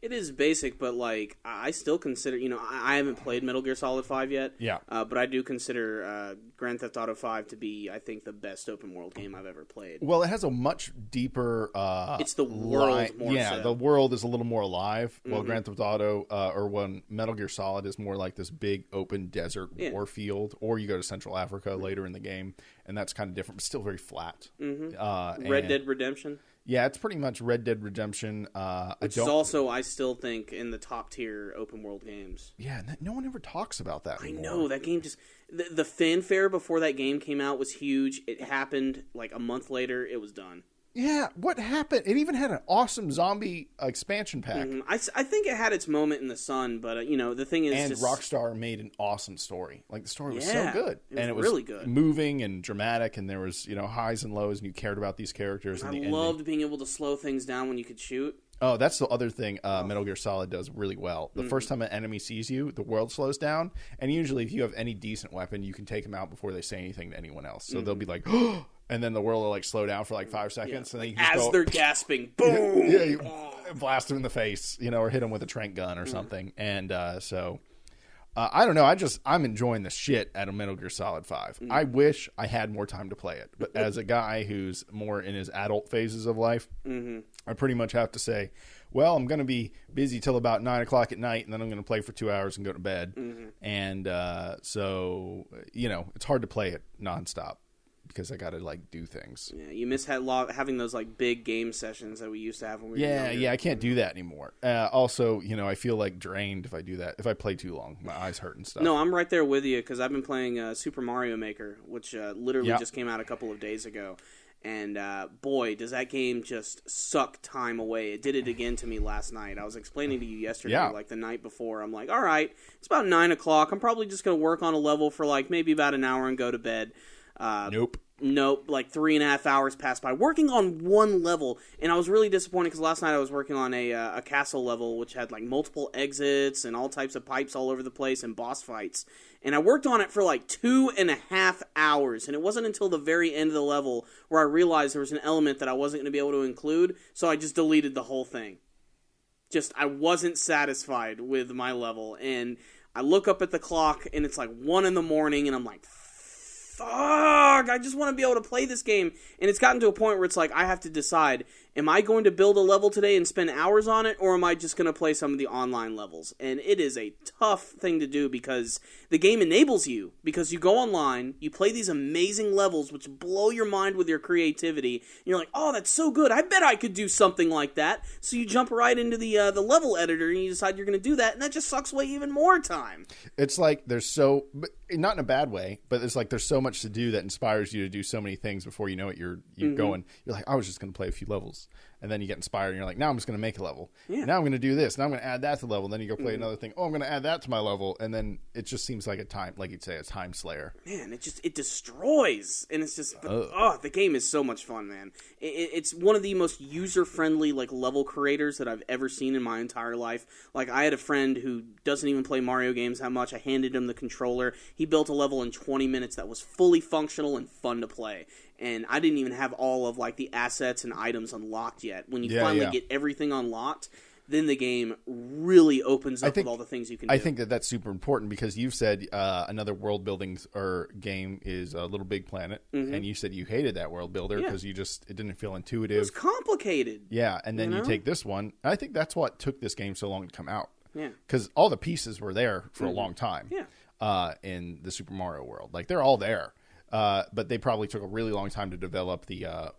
It is basic, but, like, I still consider, I haven't played Metal Gear Solid 5 yet. Yeah. But I do consider Grand Theft Auto 5 to be, I think, the best open world game I've ever played. Well, it has a much deeper... it's the world more Yeah, so. The world is a little more alive. Well, Grand Theft Auto, or when Metal Gear Solid is more like this big open desert war field. Or you go to Central Africa later in the game, and that's kind of different, but still very flat. Red Dead Redemption? Yeah, it's pretty much Red Dead Redemption. Which is also, I still think, in the top tier open world games. Yeah, no one ever talks about that anymore. I know, that game just... The fanfare before that game came out was huge. It happened, like, a month later, it was done. Yeah, what happened? It even had an awesome zombie expansion pack. I think it had its moment in the sun, but, the thing is... And Rockstar made an awesome story. Like, the story was so good. It was really good. Moving and dramatic, and there was, highs and lows, and you cared about these characters. I loved being able to slow things down when you could shoot. Oh, that's the other thing Metal Gear Solid does really well. The first time an enemy sees you, the world slows down, and usually if you have any decent weapon, you can take them out before they say anything to anyone else. So they'll be like, oh, and then the world will like slow down for like 5 seconds, and then you just they're gasping, boom! Yeah, you blast them in the face, or hit them with a tranq gun or something. And so I don't know. I'm enjoying the shit out of Metal Gear Solid 5. I wish I had more time to play it, but as a guy who's more in his adult phases of life, I pretty much have to say, well, I'm going to be busy till about 9 o'clock at night, and then I'm going to play for 2 hours and go to bed. And so, it's hard to play it nonstop because I got to like do things. Yeah, you miss having those like big game sessions that we used to have when we were younger. Yeah, I can't do that anymore. Also, I feel like drained if I do that. If I play too long, my eyes hurt and stuff. No, I'm right there with you because I've been playing Super Mario Maker, which literally just came out a couple of days ago. And boy, does that game just suck time away. It did it again to me last night. I was explaining to you yesterday, like the night before. I'm like, all right, it's about 9 o'clock. I'm probably just going to work on a level for like maybe about an hour and go to bed. Nope, like 3.5 hours passed by working on one level, and I was really disappointed because last night I was working on a castle level which had like multiple exits and all types of pipes all over the place and boss fights, and I worked on it for like 2.5 hours, and it wasn't until the very end of the level where I realized there was an element that I wasn't going to be able to include, so I just deleted the whole thing. I wasn't satisfied with my level, and I look up at the clock and it's like 1 a.m, and I'm like, fuck, I just want to be able to play this game. And it's gotten to a point where it's like, I have to decide, am I going to build a level today and spend hours on it, or am I just going to play some of the online levels? And it is a tough thing to do because the game enables you, because you go online, you play these amazing levels which blow your mind with your creativity, and you're like, oh, that's so good, I bet I could do something like that. So you jump right into the level editor and you decide you're going to do that, and that just sucks away even more time. It's like not in a bad way, but it's like there's so much to do that inspires you to do so many things before you know it. You're going. You're like, I was just going to play a few levels, and then you get inspired, and you're like, now I'm just going to make a level. Yeah. Now I'm going to do this. Now I'm going to add that to the level. And then you go play another thing. Oh, I'm going to add that to my level, and then it just seems like a time slayer. Man, it destroys, and it's just the game is so much fun, man. It's one of the most user friendly like level creators that I've ever seen in my entire life. Like I had a friend who doesn't even play Mario games that much. I handed him the controller. He built a level in 20 minutes that was fully functional and fun to play. And I didn't even have all of like the assets and items unlocked yet. When you finally get everything unlocked, then the game really opens up with all the things you can do. I think that's super important because you've said another world building game is Little Big Planet, and you said you hated that world builder because it didn't feel intuitive. It was complicated. Yeah, and then you take this one. I think that's what took this game so long to come out. Yeah, because all the pieces were there for a long time. Yeah, in the Super Mario world, like they're all there. But they probably took a really long time to develop the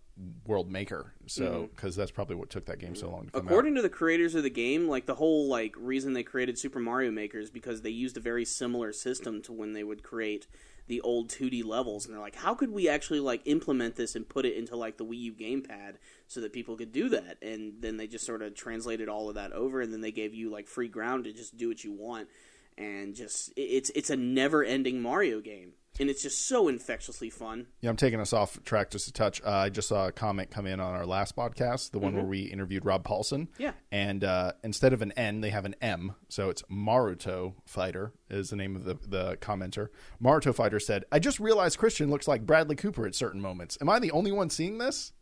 world maker, so because that's probably what took that game so long to come out. According to the creators of the game, like the whole like reason they created Super Mario Maker is because they used a very similar system to when they would create the old 2D levels, and they're like, how could we actually like implement this and put it into like the Wii U gamepad so that people could do that? And then they just sort of translated all of that over, and then they gave you like free ground to just do what you want, and just it's a never-ending Mario game. And it's just so infectiously fun. Yeah, I'm taking us off track just a touch. I just saw a comment come in on our last podcast, the one where we interviewed Rob Paulson. Yeah. And instead of an N, they have an M. So it's Maruto Fighter is the name of the commenter. Maruto Fighter said, I just realized Christian looks like Bradley Cooper at certain moments. Am I the only one seeing this?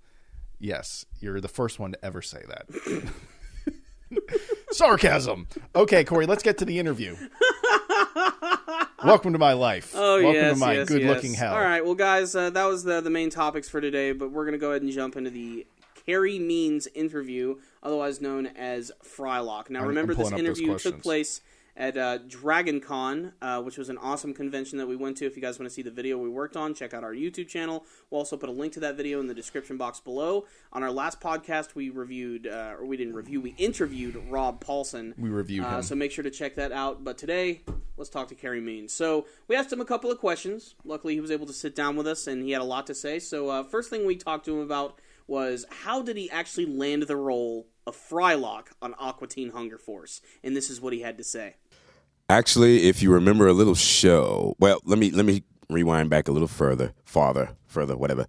Yes, you're the first one to ever say that. Sarcasm. Okay, Corey, let's get to the interview. Welcome to my life. Oh, welcome to my good-looking hell. All right, well, guys, that was the main topics for today, but we're going to go ahead and jump into the Carey Means interview, otherwise known as Frylock. Now, remember, this interview took place at Dragon Con, which was an awesome convention that we went to. If you guys want to see the video we worked on, check out our YouTube channel. We'll also put a link to that video in the description box below. On our last podcast, we interviewed Rob Paulson. We reviewed him. So make sure to check that out. But today, let's talk to Carey Means. So we asked him a couple of questions. Luckily, he was able to sit down with us, and he had a lot to say. So first thing we talked to him about was how did he actually land the role of Frylock on Aqua Teen Hunger Force? And this is what he had to say. Actually, if you remember a little show, well, let me rewind back a little farther, whatever,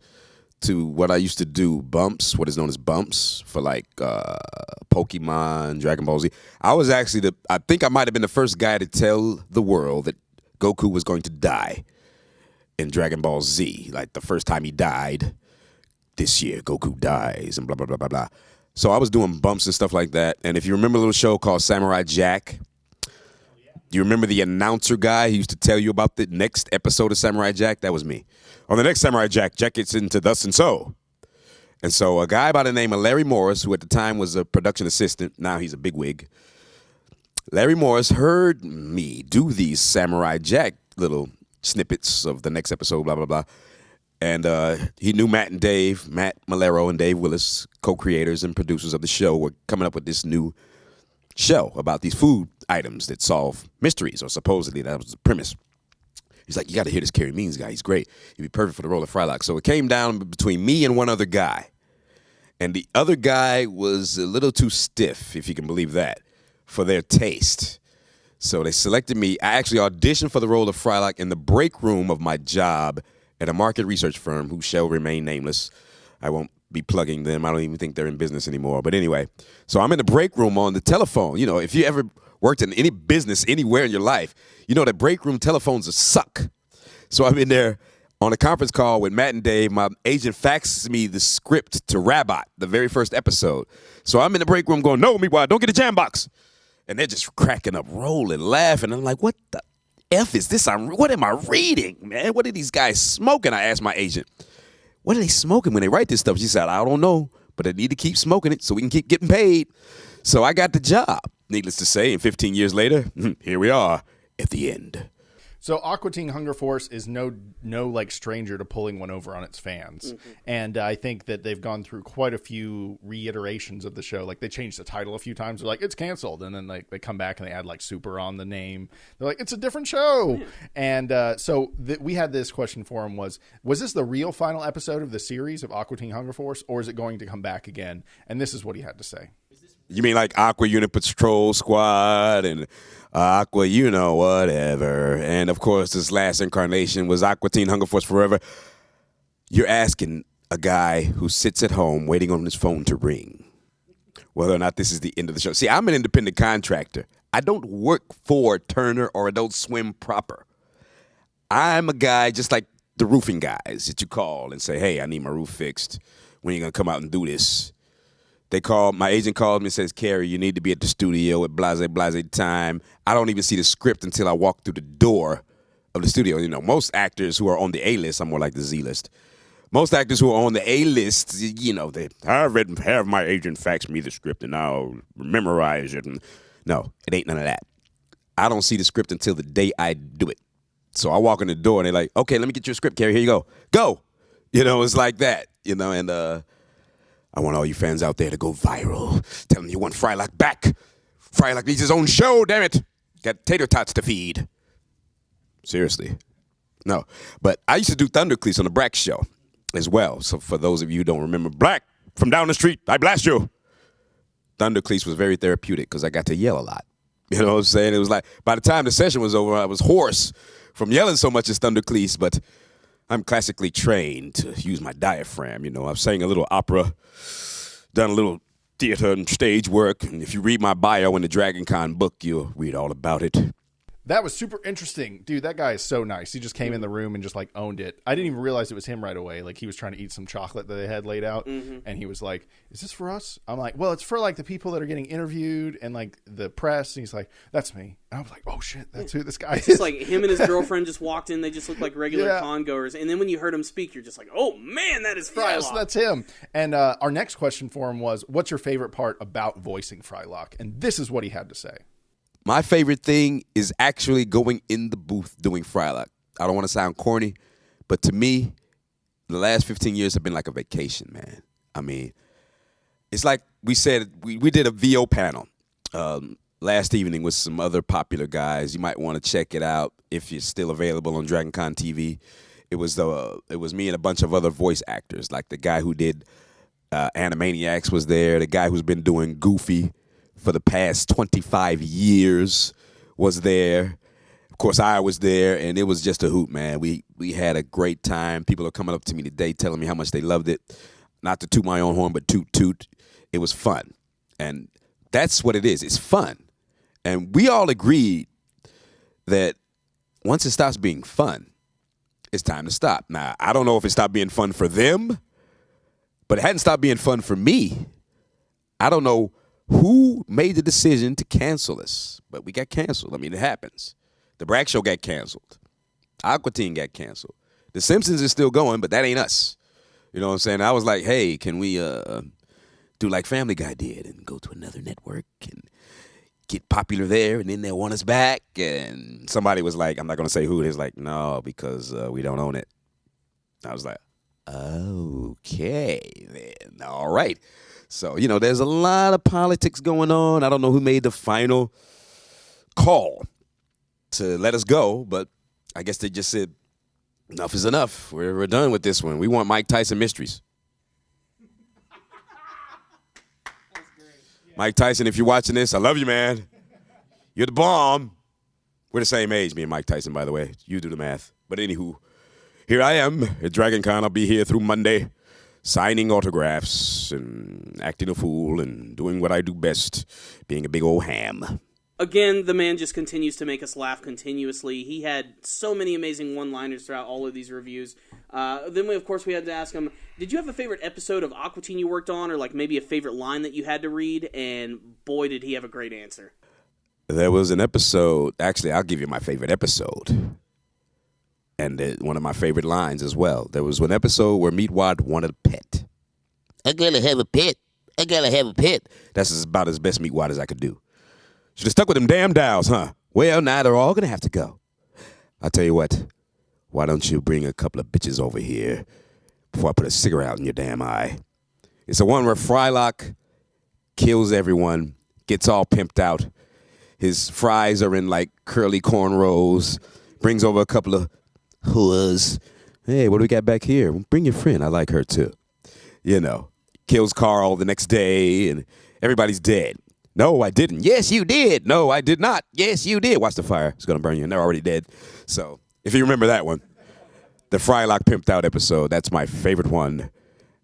to what I used to do, bumps, what is known as bumps for like Pokemon, Dragon Ball Z. I was actually I think I might have been the first guy to tell the world that Goku was going to die in Dragon Ball Z. Like the first time he died, this year Goku dies and blah, blah, blah, blah, blah. So I was doing bumps and stuff like that. And if you remember a little show called Samurai Jack, do you remember the announcer guy who used to tell you about the next episode of Samurai Jack? That was me. On the next Samurai Jack, Jack gets into thus and so. And so a guy by the name of Larry Morris, who at the time was a production assistant, now he's a bigwig. Larry Morris heard me do these Samurai Jack little snippets of the next episode, blah, blah, blah. And he knew Matt Malero and Dave Willis, co-creators and producers of the show, were coming up with this new show about these food items that solve mysteries, or supposedly that was the premise. He's like, you got to hear this Carey Means guy. He's great. He'd be perfect for the role of Frylock. So it came down between me and one other guy. And the other guy was a little too stiff, if you can believe that, for their taste. So they selected me. I actually auditioned for the role of Frylock in the break room of my job at a market research firm who shall remain nameless. I won't be plugging them. I don't even think they're in business anymore. But anyway, so I'm in the break room on the telephone. You know, if you ever worked in any business anywhere in your life, you know that break room telephones suck. So I'm in there on a conference call with Matt and Dave. My agent faxes me the script to Rabbot, the very first episode. So I'm in the break room going, no, meanwhile, don't get a jam box. And they're just cracking up, rolling, laughing. I'm like, what the F is this? What am I reading, man? What are these guys smoking? I asked my agent, what are they smoking when they write this stuff? She said, I don't know, but they need to keep smoking it so we can keep getting paid. So I got the job. Needless to say, and 15 years later, here we are at the end. So Aqua Teen Hunger Force is no like stranger to pulling one over on its fans. Mm-hmm. And I think that they've gone through quite a few reiterations of the show. Like they changed the title a few times. They're like, it's canceled. And then like they come back and they add like super on the name. They're like, it's a different show. Yeah. And so we had this question for him was this the real final episode of the series of Aqua Teen Hunger Force, or is it going to come back again? And this is what he had to say. You mean like Aqua Unit Patrol Squad and Aqua, you know, whatever. And, of course, this last incarnation was Aqua Teen Hunger Force Forever. You're asking a guy who sits at home waiting on his phone to ring whether or not this is the end of the show. See, I'm an independent contractor. I don't work for Turner or Adult Swim proper. I'm a guy just like the roofing guys that you call and say, hey, I need my roof fixed. When are you going to come out and do this? My agent called me and says, Carey, you need to be at the studio at blase time. I don't even see the script until I walk through the door of the studio. You know, most actors who are on the A-list, I'm more like the Z-list. Most actors who are on the A-list, you know, they have my agent fax me the script and I'll memorize it. No, it ain't none of that. I don't see the script until the day I do it. So I walk in the door and they're like, okay, let me get your script, Carey. Here you go. Go. You know, it's like that, you know, and I want all you fans out there to go viral. Tell them you want Frylock back. Frylock needs his own show, damn it. Got tater tots to feed. Seriously. No. But I used to do Thundercleese on the Brack show as well. So for those of you who don't remember, Black, from down the street, I blast you. Thundercleese was very therapeutic because I got to yell a lot. You know what I'm saying? It was like, by the time the session was over, I was hoarse from yelling so much as Thundercleese, but I'm classically trained to use my diaphragm. You know, I've sang a little opera, done a little theater and stage work. And if you read my bio in the Dragon Con book, you'll read all about it. That was super interesting. Dude, that guy is so nice. He just came in the room and just like owned it. I didn't even realize it was him right away. Like he was trying to eat some chocolate that they had laid out. Mm-hmm. And he was like, is this for us? I'm like, well, it's for like the people that are getting interviewed and like the press. And he's like, that's me. And I was like, oh shit, that's who this guy is. It's like him and his girlfriend just walked in. They just looked like regular con goers. And then when you heard him speak, you're just like, oh man, that is Frylock. Yes, that's him. And our next question for him was, what's your favorite part about voicing Frylock? And this is what he had to say. My favorite thing is actually going in the booth doing Frylock. I don't want to sound corny, but to me, the last 15 years have been like a vacation, man. I mean, it's like we said, we did a VO panel last evening with some other popular guys. You might want to check it out if you're still available on Dragon Con TV. It was me and a bunch of other voice actors, like the guy who did Animaniacs was there, the guy who's been doing Goofy for the past 25 years was there. Of course, I was there, and it was just a hoot, man. We had a great time. People are coming up to me today telling me how much they loved it. Not to toot my own horn, but toot. It was fun. And that's what it is. It's fun. And we all agreed that once it stops being fun, it's time to stop. Now, I don't know if it stopped being fun for them, but it hadn't stopped being fun for me. I don't know who made the decision to cancel us, but we got canceled. I mean, it happens. The Brack Show got canceled. Aqua Teen got canceled. The Simpsons is still going, but that ain't us. You know what I'm saying? I was like, hey, can we do like Family Guy did and go to another network and get popular there, and then they'll want us back? And somebody was like, I'm not going to say who it is, like, no, because we don't own it. I was like, Okay, then. All right. So, there's a lot of politics going on. I don't know who made the final call to let us go, but I guess they just said, enough is enough. We're done with this one. We want Mike Tyson mysteries. Mike Tyson, if you're watching this, I love you, man. You're the bomb. We're the same age, me and Mike Tyson, by the way. You do the math. But anywho, here I am at Dragon Con. I'll be here through Monday, signing autographs and acting a fool and doing what I do best, being a big old ham. Again, the man just continues to make us laugh continuously. He had so many amazing one-liners throughout all of these reviews. Then, we had to ask him, did you have a favorite episode of Aqua Teen you worked on, or like maybe a favorite line that you had to read? And boy, did he have a great answer. There was an episode, actually, I'll give you my favorite episode. And one of my favorite lines as well. There was one episode where Meatwad wanted a pet. I gotta have a pet. I gotta have a pet. That's about as best Meatwad as I could do. Should have stuck with them damn dials, huh? Well, now they're all gonna have to go. I'll tell you what. Why don't you bring a couple of bitches over here before I put a cigarette out in your damn eye? It's the one where Frylock kills everyone, gets all pimped out. His fries are in like curly cornrows. Brings over a couple of whores. Hey, what do we got back here? Bring your friend. I like her too. Kills Carl the next day and everybody's dead. No, I didn't. Yes, you did. No, I did not. Yes, you did. Watch the fire. It's going to burn you and they're already dead. So if you remember that one, the Frylock pimped out episode, that's my favorite one.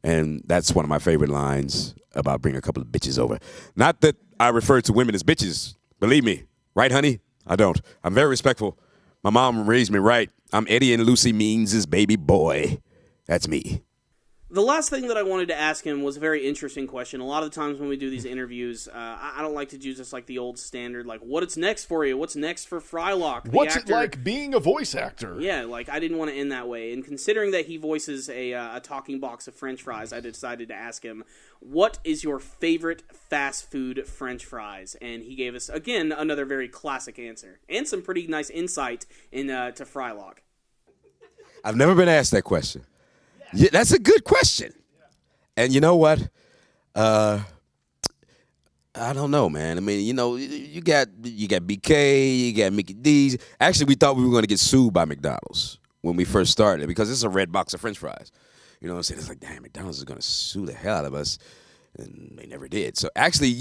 And that's one of my favorite lines about bringing a couple of bitches over. Not that I refer to women as bitches. Believe me. Right, honey? I don't. I'm very respectful. My mom raised me right. I'm Eddie and Lucy Means' baby boy. That's me. The last thing that I wanted to ask him was a very interesting question. A lot of the times when we do these interviews, I don't like to do just like the old standard, like, what's next for you? What's next for Frylock? What's it like being a voice actor? Yeah, like, I didn't want to end that way. And considering that he voices a talking box of French fries, I decided to ask him, what is your favorite fast food French fries? And he gave us, again, another very classic answer. And some pretty nice insight to Frylock. I've never been asked that question. Yeah, that's a good question. And you know what? I don't know, man. I mean, you got BK, you got Mickey D's. Actually, we thought we were going to get sued by McDonald's when we first started because it's a red box of French fries. You know what I'm saying? It's like, damn, McDonald's is going to sue the hell out of us. And they never did. So actually,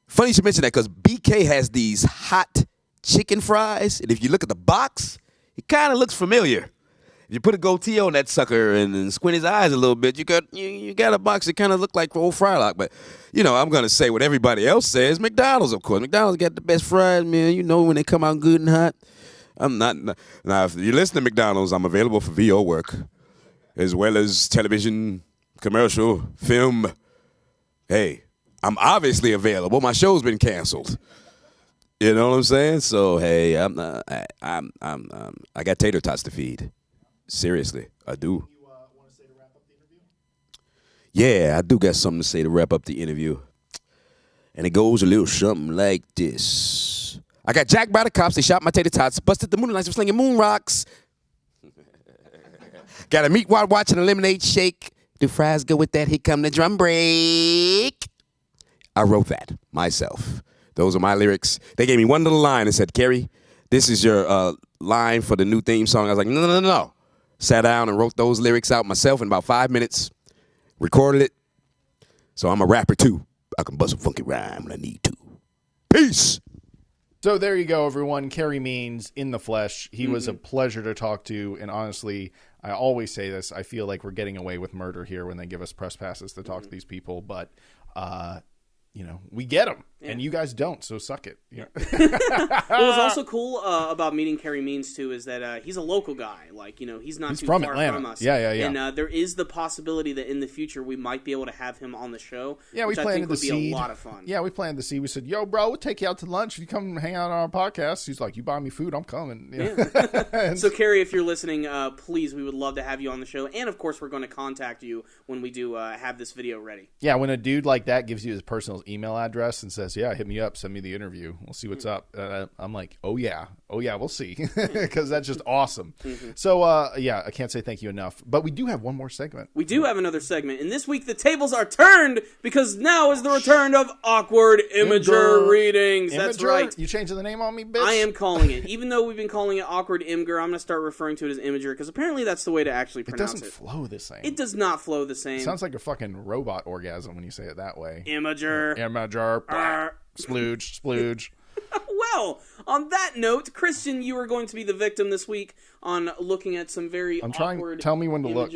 funny you should mention that because BK has these hot chicken fries. And if you look at the box, it kind of looks familiar. If you put a goatee on that sucker and squint his eyes a little bit, you got a box that kind of look like old Frylock. But, I'm going to say what everybody else says. McDonald's, of course. McDonald's got the best fries, man. When they come out good and hot. I'm not. Now, if you listen to McDonald's, I'm available for VO work, as well as television, commercial, film. Hey, I'm obviously available. My show's been canceled. You know what I'm saying? So, hey, I got tater tots to feed. Seriously, I do. You want to say to wrap up the interview? Yeah, I do got something to say to wrap up the interview. And it goes a little something like this. I got jacked by the cops. They shot my tater tots. Busted the moonlights for slinging moon rocks. Got a meat while watching a lemonade shake. Do fries go with that? Here come the drum break. I wrote that myself. Those are my lyrics. They gave me one little line and said, Carey, this is your line for the new theme song. I was like, no. Sat down and wrote those lyrics out myself in about 5 minutes. Recorded it. So I'm a rapper too. I can bust a funky rhyme when I need to. Peace. So there you go, everyone. Carey Means in the flesh. He was a pleasure to talk to. And honestly, I always say this. I feel like we're getting away with murder here when they give us press passes to talk to these people. But, we get them. Yeah. And you guys don't, so suck it. Yeah. What was also cool about meeting Carey Means, too, is that he's a local guy. Like, he's not too from far Atlanta. from us. Yeah. And there is the possibility that in the future we might be able to have him on the show, yeah, which we I think would be seed. a lot of fun. Yeah, we planted the seed. We said, yo, bro, we'll take you out to lunch. If you come hang out on our podcast. He's like, you buy me food, I'm coming. Yeah. So, Carey, if you're listening, please, we would love to have you on the show. And, of course, we're going to contact you when we do have this video ready. Yeah, when a dude like that gives you his personal email address and says, goes, yeah, hit me up, send me the interview, we'll see what's up. I'm like, oh yeah, we'll see, because that's just awesome. So I can't say thank you enough, but we do have one more segment. We do have another segment, and this week the tables are turned because now is the return of awkward Imgur readings. That's right. You changing the name on me, bitch? I am calling it. Even though we've been calling it awkward Imgur, I'm going to start referring to it as Imgur because apparently that's the way to actually pronounce it. It doesn't flow the same. It does not flow the same. It sounds like a fucking robot orgasm when you say it that way. Imgur. Splooge. Well, on that note, Christian, you are going to be the victim this week on looking at some very awkward tell me when to look.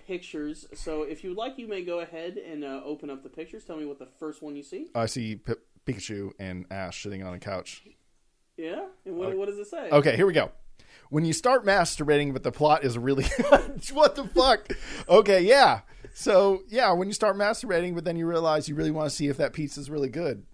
Pictures. So if you would like, you may go ahead and open up the pictures. Tell me what the first one you see. I see Pikachu and Ash sitting on a couch. Yeah? And what does it say? Okay, here we go. When you start masturbating, but the plot is really... What the fuck? Okay, yeah. So, yeah, when you start masturbating, but then you realize you really want to see if that pizza's really good.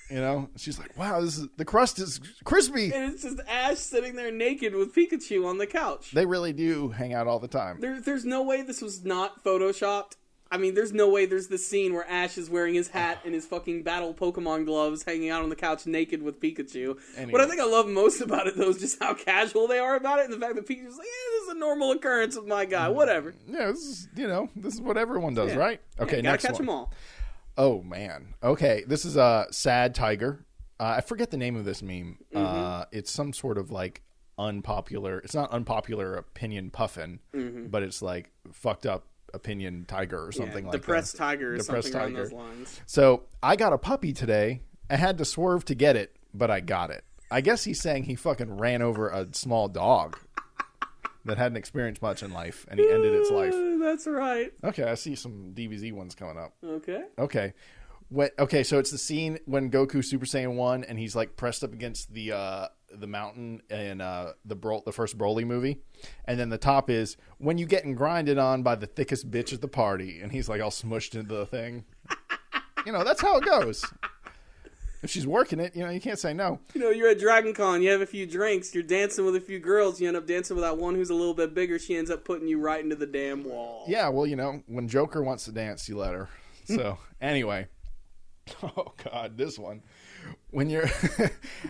You know? She's like, wow, the crust is crispy. And it's just Ash sitting there naked with Pikachu on the couch. They really do hang out all the time. There's no way this was not photoshopped. I mean, there's no way there's this scene where Ash is wearing his hat and his fucking battle Pokemon gloves hanging out on the couch naked with Pikachu. Anyway. What I think I love most about it, though, is just how casual they are about it and the fact that Pikachu's like, this is a normal occurrence with my guy, whatever. Yeah, this is what everyone does, right? Okay, yeah, next gotta catch one. them all. Oh, man. Okay, this is a sad tiger. I forget the name of this meme. It's some sort of like unpopular, it's not unpopular opinion puffin, but it's like fucked up opinion tiger or something like that. Depressed tiger or something along those lines. So I got a puppy today. I had to swerve to get it, but I got it. I guess he's saying he fucking ran over a small dog that hadn't experienced much in life, and he ended its life. That's right. Okay, I see some DBZ ones coming up. Okay. Okay, so it's the scene when Goku Super Saiyan 1 and he's like pressed up against the mountain in the first Broly movie. And then the top is when you getting grinded on by the thickest bitch at the party, and he's like all smushed into the thing. That's how it goes. If she's working it, you can't say no. You're at Dragon Con, you have a few drinks, you're dancing with a few girls, you end up dancing with that one who's a little bit bigger, she ends up putting you right into the damn wall. Yeah, well, when Joker wants to dance, you let her. So, anyway. Oh, God, this one. When you're...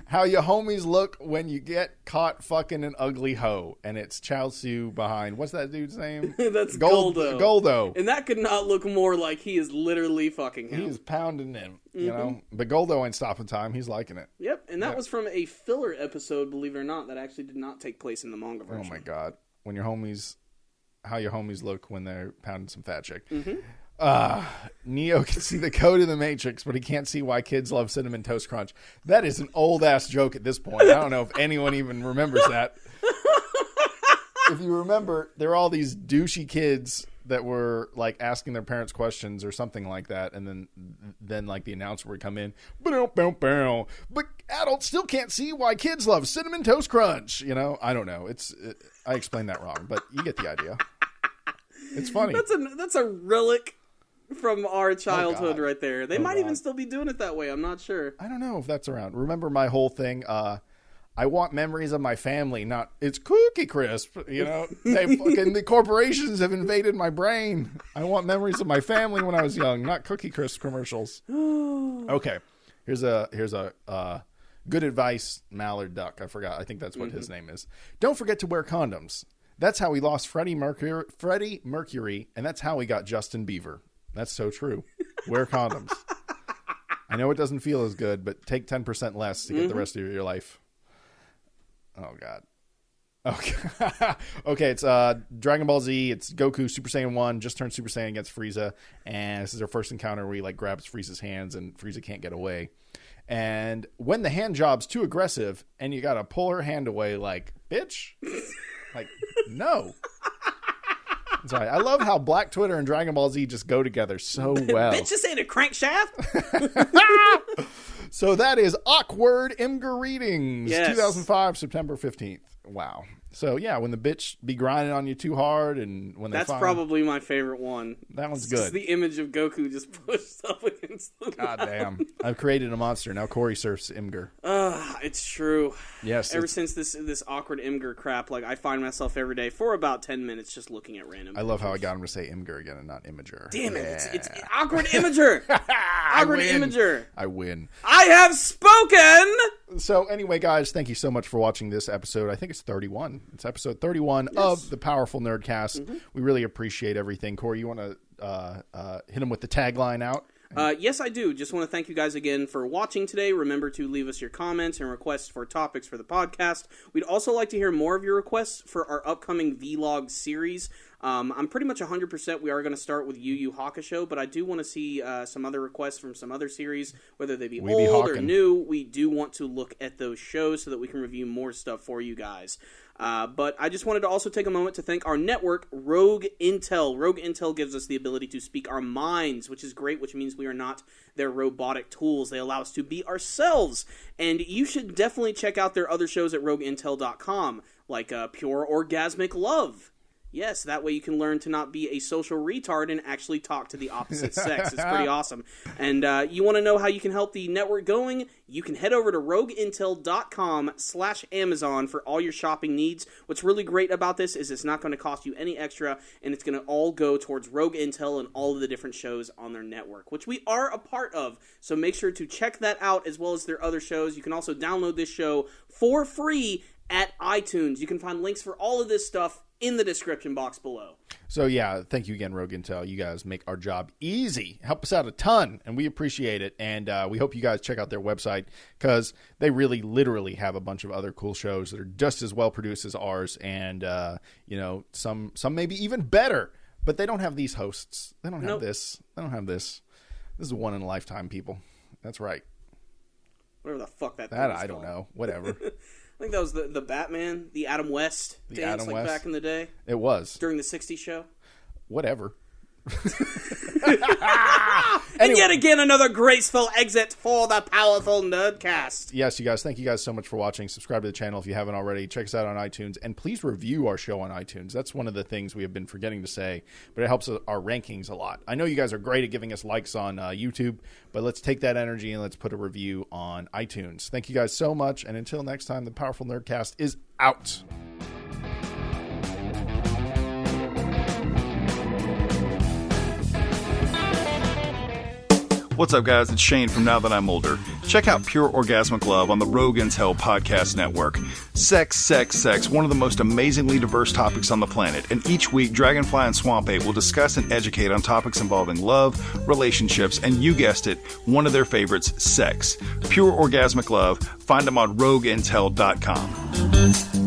how your homies look when you get caught fucking an ugly hoe. And it's Chaozu behind... What's that dude's name? That's Goldo. Goldo. And that could not look more like he is literally fucking him. He's pounding him, you know? But Goldo ain't stopping time. He's liking it. Yep, and that was from a filler episode, believe it or not, that actually did not take place in the manga version. Oh, my God. When your homies... How your homies look when they're pounding some fat chick. Neo can see the code of the Matrix, but he can't see why kids love Cinnamon Toast Crunch. That is an old-ass joke at this point. I don't know if anyone even remembers that. If you remember, there are all these douchey kids that were, like, asking their parents questions or something like that, and then like, the announcer would come in, but adults still can't see why kids love Cinnamon Toast Crunch. I don't know. I explained that wrong, but you get the idea. It's funny. That's a relic from our childhood right there. They might even still be doing it that way. I'm not sure. I don't know if that's around. Remember my whole thing? I want memories of my family, not it's Cookie Crisp. The corporations have invaded my brain. I want memories of my family when I was young, not Cookie Crisp commercials. Okay, here's a good advice, Mallard Duck. I forgot. I think that's what his name is. Don't forget to wear condoms. That's how we lost Freddie Mercury, and that's how we got Justin Bieber. That's so true. Wear condoms. I know it doesn't feel as good, but take 10% less to get the rest of your life. Oh, God. Okay, okay, it's Dragon Ball Z. It's Goku Super Saiyan 1, just turned Super Saiyan against Frieza, and this is their first encounter where he grabs Frieza's hands, and Frieza can't get away. And when the hand job's too aggressive, and you gotta pull her hand away, like, bitch, like, no. Sorry, I love how Black Twitter and Dragon Ball Z just go together so well. Bitch, this ain't a crankshaft. So that is Awkward Imgur Readings, Yes. 2005, September 15th. Wow. So, yeah, when the bitch be grinding on you too hard and when they That's probably my favorite one. That one's It's just good. the image of Goku just pushed up against the God damn. I've created a monster. Now Corey surfs Imgur. It's true. Yes. Ever since this awkward Imgur crap, like I find myself every day for about 10 minutes just looking at random I love how I pictures. got him to say Imgur again and not Imager. Damn it, it's awkward Imager. Awkward win. Imager. I win. I have spoken! So anyway, guys, thank you so much for watching this episode. I think it's 31. It's episode 31 of the Powerful Nerdcast. We really appreciate everything. Corey, you want to hit him with the tagline out? Yes, I do. Just want to thank you guys again for watching today. Remember to leave us your comments and requests for topics for the podcast. We'd also like to hear more of your requests for our upcoming vlog series. I'm pretty much 100% we are going to start with Yu Yu Hakusho, but I do want to see some other requests from some other series, whether they be old or new. We do want to look at those shows so that we can review more stuff for you guys. But I just wanted to also take a moment to thank our network, Rogue Intel. Rogue Intel gives us the ability to speak our minds, which is great, which means we are not their robotic tools. They allow us to be ourselves. And you should definitely check out their other shows at rogueintel.com, like Pure Orgasmic Love. Yes, that way you can learn to not be a social retard and actually talk to the opposite sex. It's pretty awesome. And you want to know how you can help the network going? You can head over to rogueintel.com/Amazon for all your shopping needs. What's really great about this is it's not going to cost you any extra, and it's going to all go towards Rogue Intel and all of the different shows on their network, which we are a part of. So make sure to check that out as well as their other shows. You can also download this show for free at iTunes. You can find links for all of this stuff in the description box below. So, yeah, thank you again, Rogue Intel. You guys make our job easy. Help us out a ton, and we appreciate it. And we hope you guys check out their website because they really literally have a bunch of other cool shows that are just as well produced as ours and, some maybe even better. But they don't have these hosts. They don't have this. They don't have this. This is one in a lifetime, people. That's right. Whatever the fuck that thing That is I don't called. know. Whatever. I think that was the Batman, the Adam West dance, like back in the day. It was. During the 60s show. Whatever. And yet again, another graceful exit for the Powerful Nerdcast. Yes, you guys. Thank you guys so much for watching. Subscribe to the channel if you haven't already. Check us out on iTunes. And please review our show on iTunes. That's one of the things we have been forgetting to say, but it helps our rankings a lot. I know you guys are great at giving us likes on YouTube, but let's take that energy and let's put a review on iTunes. Thank you guys so much. And until next time, the Powerful Nerdcast is out. What's up, guys? It's Shane from Now That I'm Older. Check out Pure Orgasmic Love on the Rogue Intel Podcast Network. Sex, sex, sex, one of the most amazingly diverse topics on the planet. And each week, Dragonfly and Swamp Ape will discuss and educate on topics involving love, relationships, and you guessed it, one of their favorites, sex. Pure Orgasmic Love. Find them on rogueintel.com.